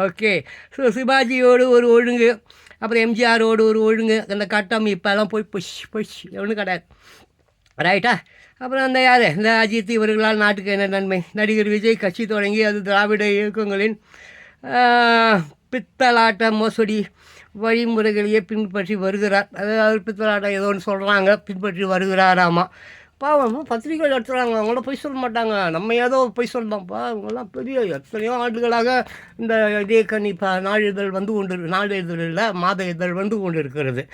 A: ஓகே. ஸோ சிவாஜியோடு ஒரு ஒழுங்கு, அப்புறம் எம்ஜிஆரோடு ஒரு ஒழுங்கு, அந்த கட்டம் இப்போல்லாம் போய் ஒன்றும் கிடையாது. ரைட்டா? அப்புறம் அந்த யார், இந்த அஜித் இவர்களால் நாட்டுக்கு என்ன நன்மை? நடிகர் விஜய் கட்சி தொடங்கி அது திராவிட இயக்கங்களின் பித்தலாட்ட மோசடி வழிமுறைகளையே பின்பற்றி வருகிறார். அதாவது பித்தலாட்டம் ஏதோ ஒன்று சொல்கிறாங்க, பின்பற்றி வருகிறாராமா. பாவம், பத்திரிகைகள் எடுத்துகிறாங்க, அவங்கள போய் சொல்ல மாட்டாங்க. நம்ம ஏதோ போய் சொல்லலாம்ப்பா. அவங்களாம் பெரிய எத்தனையோ ஆண்டுகளாக இந்த இதே கணி நாளிதழ் இல்லை, மாத இதழ் வந்து கொண்டு இருக்கிறது.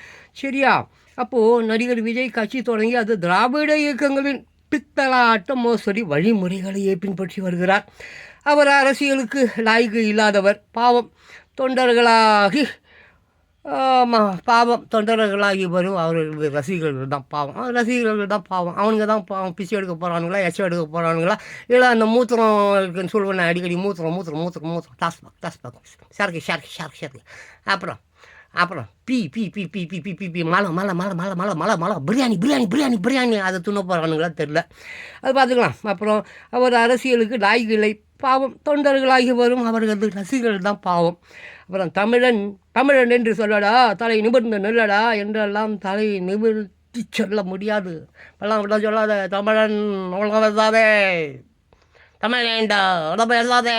A: சரியா? அப்போது நடிகர் விஜய் கட்சி தொடங்கி அது திராவிட இயக்கங்களின் பித்தலாட்ட மோசடி வழிமுறைகளையே பின்பற்றி வருகிறார். அவர் அரசியலுக்கு லாய்க்கு இல்லாதவர். பாவம், தொண்டர்களாகி வரும் அவர்களது ரசிகர்கள் தான் பாவம். அவனுங்க தான் பாவம். பிச்சை எடுக்க போகிறானுங்களா, எச்சம் எடுக்க போகிறானுங்களா, இல்லை அந்த மூத்திரம் இருக்குன்னு சொல்லுவேன் அடிக்கடி. மூத்திரம் டாஸ்பாக் ஷார்க்கு. அப்புறம் பி மலை பிரியாணி அதை துண்ண போகிறானுங்களா தெரில, அது பார்த்துக்கலாம். அப்புறம் அவர் அரசியலுக்கு லாய்க்கு இல்லை. பாவம், தொண்டர்களாகி வரும் அவர்களது ரசிகர்கள் தான் பாவம். அப்புறம் தமிழன் என்று சொல்லடா, தலை நிமிர்ந்து நெல்லடா என்றெல்லாம் தலை நிமிர்த்தி சொல்ல முடியாது. இப்பெல்லாம் சொல்லாத. தமிழன் அவ்வளோதாதே, தமிழேண்டா உடம்பு எழுதாதே,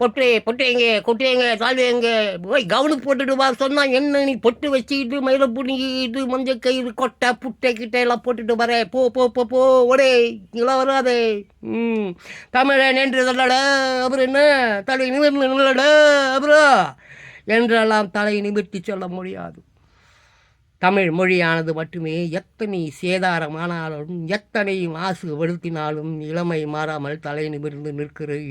A: பொட்டு எங்கே தாழ்வு எங்கே போய் கவனுக்கு போட்டுட்டு வா சொன்னால் என்ன நீ பொட்டு வச்சுக்கிட்டு மயில பிடிங்கிக்கிட்டு மஞ்சள் கயிறு கொட்டை புட்டை கிட்டே எல்லாம் போட்டுட்டு வரேன். போ ஒடே இங்கெல்லாம் வராதே. தமிழன் என்று சொல்லட, அப்புறம் என்ன தலை நிமிர்ந்து நில்லட அப்புறம் என்றெல்லாம் தலை நிமிர்த்தி சொல்ல முடியாது. தமிழ் மொழியானது மட்டுமே எத்தனை சேதாரமானாலும், எத்தனை மாசுபடுத்தினாலும் இளமை மாறாமல் தலை நிமிர்ந்து நிற்கிறது.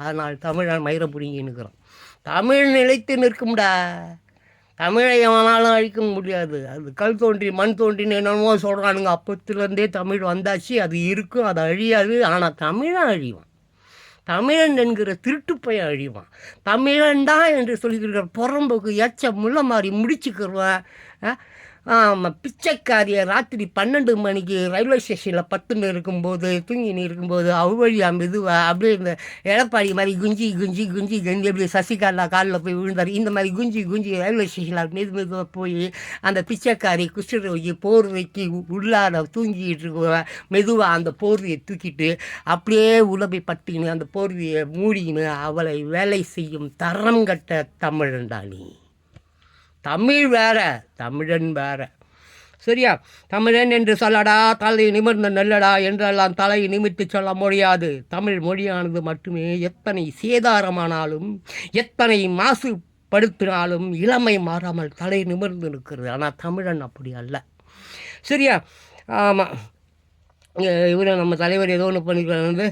A: அதனால் தமிழன் மயிரை பிடிங்கி நிற்கிறோம். தமிழ் நிலைத்து நிற்கும்டா. தமிழை எவனாலும் அழிக்க முடியாது. அது கல் தோன்றி மண் தோன்றின்னு என்னென்னமோ சொல்கிறானுங்க. அப்பத்துலேருந்தே தமிழ் வந்தாச்சு, அது இருக்கும், அது அழியாது. ஆனால் தமிழன் அழிவான். தமிழன் என்கிற திருட்டுப்பைய அழிவான். தமிழன் தான் என்று சொல்லிக்கிற புறம்போக்கு எச்ச முள்ள மாதிரி முடிச்சுக்கிறவன். பிச்சைக்காரியை ராத்திரி 12 மணிக்கு ரயில்வே ஸ்டேஷனில் பத்துன்னு இருக்கும்போது, தூங்கின்னு இருக்கும்போது அவ்வழியா மெதுவாக அப்படியே இந்த எடப்பாடி மாதிரி குஞ்சி எப்படி சசிகலா காலில் போய் விழுந்தார், இந்த மாதிரி குஞ்சி ரயில்வே ஸ்டேஷனில் மெதுவாக போய் அந்த பிச்சைக்காரி குஷ்டரோகி போர்வைக்கு உள்ளார தூங்கிட்டு இருக்க மெதுவாக அந்த போர்வையை தூக்கிட்டு அப்படியே உலபை பட்டின்னு அந்த போர்வையை மூடின்னு அவளை வேலை செய்யும் தரம் கட்ட தமிழன்டானி. தமிழ் வேற, தமிழன் வேற. சரியா? தமிழன் என்று சொல்லடா, தலை நிமிர்ந்த நெல்லடா என்றெல்லாம் தலை நிமிர்த்தி சொல்ல முடியாது. தமிழ் மொழியானது மட்டுமே எத்தனை சேதாரமானாலும், எத்தனை மாசு படுத்தினாலும் இளமை மாறாமல் தலை நிமிர்ந்து இருக்கிறது. ஆனால் தமிழன் அப்படி அல்ல. சரியா? ஆமாம். இவர் நம்ம தலைவர் ஏதோ ஒன்று பண்ணிக்கிறார் வந்து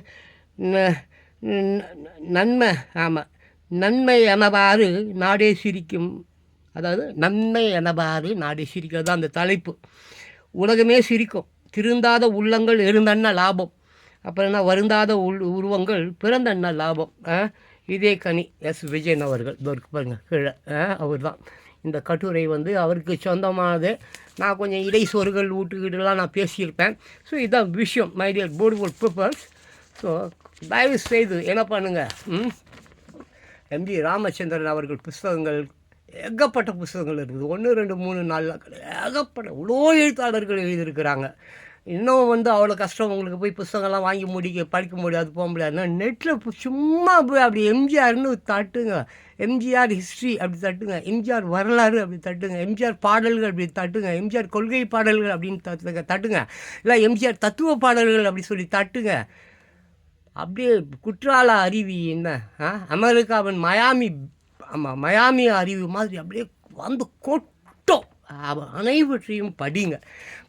A: நன்மை. ஆமாம், நன்மை எனவாறு நாடே சிரிக்கும். அதாவது நன்மை எனவாறு நாடே சிரிக்கிறது தான் அந்த தலைப்பு. உலகமே சிரிக்கும். திருந்தாத உள்ளங்கள் இருந்தன்ன லாபம். அப்புறம் என்ன, வருந்தாத உருவங்கள் பிறந்தன்ன லாபம். இதே கனி எஸ் விஜயன் அவர்கள் பாருங்க கீழே, அவர் தான். இந்த கட்டுரை வந்து அவருக்கு சொந்தமானது. நான் கொஞ்சம் இடைச்சொருகள் ஊட்டுக்கிட்டுலாம் நான் பேசியிருப்பேன். ஸோ இதுதான் விஷயம், my dear beautiful peoples. So தயவு செய்து என்ன பண்ணுங்கள், எம்ஜி ராமச்சந்திரன் அவர்கள் புஸ்தகங்கள் ஏகப்பட்ட புஸ்தகங்கள் இருக்குது. 1 2 3 4 ஏகப்பட்ட இவ்வளோ எழுத்தாளர்கள் எழுதியிருக்கிறாங்க. இன்னும் வந்து அவ்வளோ கஷ்டம் உங்களுக்கு போய் புஸ்தகம்லாம் வாங்கி படிக்க முடியாது, போக முடியாதுன்னா நெட்டில் சும்மா போய் அப்படி எம்ஜிஆர்னு தட்டுங்க, எம்ஜிஆர் ஹிஸ்ட்ரி அப்படி தட்டுங்க, எம்ஜிஆர் வரலாறு அப்படி தட்டுங்க, எம்ஜிஆர் பாடல்கள் அப்படி தட்டுங்க, எம்ஜிஆர் கொள்கை பாடல்கள் அப்படின்னு தட்டுங்க, இல்லை எம்ஜிஆர் தத்துவ பாடல்கள் அப்படி சொல்லி தட்டுங்க. அப்படியே குற்றால அருவி என்ன, அமெரிக்காவின் மயாமி அருவி மாதிரி அப்படியே வந்து கொட்டும். அனைவற்றையும் படிங்க.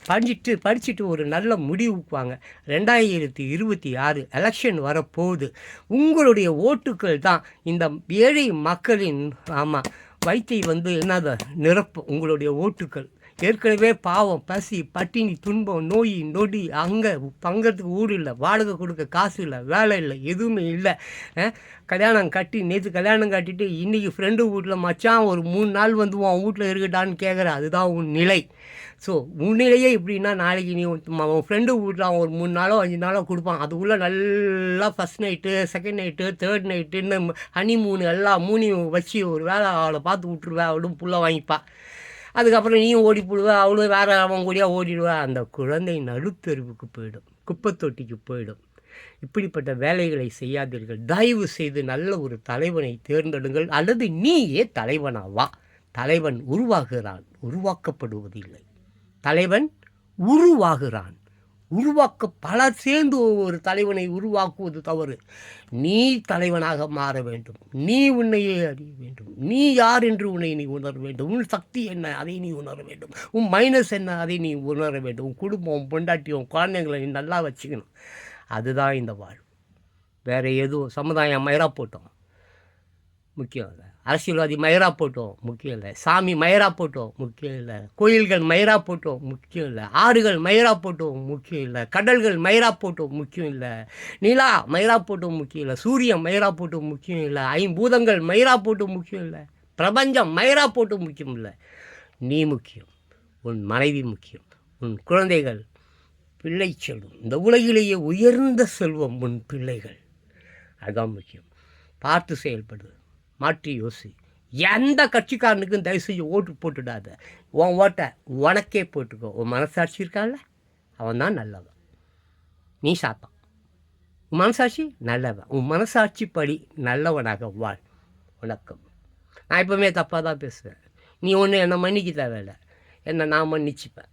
A: படிச்சுட்டு ஒரு நல்ல முடிவுக்கு வாங்க. 2026 எலெக்ஷன் வரப்போகுது. உங்களுடைய ஓட்டுக்கள் தான் இந்த ஏழை மக்களின் வயிற்றை வந்து என்னது நிரப்பும். உங்களுடைய ஓட்டுக்கள் ஏற்கனவே பாவம், பசி, பட்டினி, துன்பம், நோய் நொடி, அங்கே தங்கறதுக்கு ஊடு இல்லை, வாடகை கொடுக்க காசு இல்லை, வேலை இல்லை, எதுவுமே இல்லை. நேற்று கல்யாணம் கட்டிட்டு இன்றைக்கி ஃப்ரெண்டு வீட்டில் மச்சான் ஒரு 3 நாள் வந்து உன் வீட்டில் இருக்கட்டான்னு கேட்குற. அதுதான் உன் நிலை. ஸோ உன் நிலையே இப்படின்னா நாளைக்கு நீ உன் ஃப்ரெண்டு வீட்டில் அவன் ஒரு 3 நாளோ 5 நாளோ கொடுப்பான். அதுக்குள்ளே நல்லா first night, second night, third நைட்டுன்னு ஹனிமூனு எல்லாம் மூணையும் வச்சு ஒரு வேலை அவளை பார்த்து விட்டுருவேன். அவளும் புள்ள வாங்கிப்பா. அதுக்கப்புறம் நீயும் ஓடி போடுவேன், அவளும் வேறு அவன் கூடியாக ஓடிடுவேன். அந்த குழந்தை நடுத்தெருவுக்கு போயிடும், குப்பைத்தொட்டிக்கு போயிடும். இப்படிப்பட்ட வேலைகளை செய்யாதீர்கள். தயவு செய்து நல்ல ஒரு தலைவனை தேர்ந்தெடுங்கள், அல்லது நீயே தலைவனாவா. தலைவன் உருவாகிறான், உருவாக்கப்படுவதில்லை. தலைவன் உருவாகிறான், பலர் சேர்ந்து ஒரு தலைவனை உருவாக்குவது தவறு. நீ தலைவனாக மாற வேண்டும். நீ உன்னையே அறிய வேண்டும். நீ யார் என்று உன்னை நீ உணர வேண்டும். உன் சக்தி என்ன அதை நீ உணர வேண்டும். உன் மைனஸ் என்ன அதை நீ உணர வேண்டும். உன் குடும்பம், உன் பொண்டாட்டி, உன் குழந்தைங்களை நீ நல்லா வச்சுக்கணும். அதுதான் இந்த வாழ்வு. வேறு எதுவும் சமுதாயம் மயிரா போட்டோம் முக்கியம் இல்லை, அரசியல்வாதி மயிரா போட்டோம் முக்கியம் இல்லை, சாமி மயிரா போட்டோம் முக்கியம் இல்லை, கோயில்கள் மயிரா போட்டோம் முக்கியம் இல்லை, ஆறுகள் மயிரா போட்டோம் முக்கியம் இல்லை, கடல்கள் மயிரா போட்டோம் முக்கியம் இல்லை, நிலா மயிரா போட்டோம் முக்கியம் இல்லை, சூரியன் மயிரா போட்டோம் முக்கியம் இல்லை, 5 பூதங்கள் மயிரா போட்டோம் முக்கியம் இல்லை, பிரபஞ்சம் மயிரா போட்டோம் முக்கியம் இல்லை. நீ முக்கியம், உன் மனைவி முக்கியம், உன் குழந்தைகள், பிள்ளை செல்வம். இந்த உலகிலேயே உயர்ந்த செல்வம் உன் பிள்ளைகள். அதுதான் முக்கியம். பார்த்து செயல்படு, மாற்றி யோசி. எந்த கட்சிக்காரனுக்கும் தயவு செஞ்சு ஓட்டு போட்டுடாத. உன் ஓட்டை உனக்கே போட்டுக்கோ. உன் மனசாட்சி இருக்கான்ல, அவன் தான் நல்லவன். நீ சாத்தான். உன் மனசாட்சி நல்லவன். உன் மனசாட்சி படி நல்லவனாக வாழ். வணக்கம். நான் எப்போவுமே தப்பாக தான் பேசுவேன். நீ ஒன்று என்னை மன்னிக்க தேவையில்லை, என்னை நான் மன்னிச்சுப்பேன்.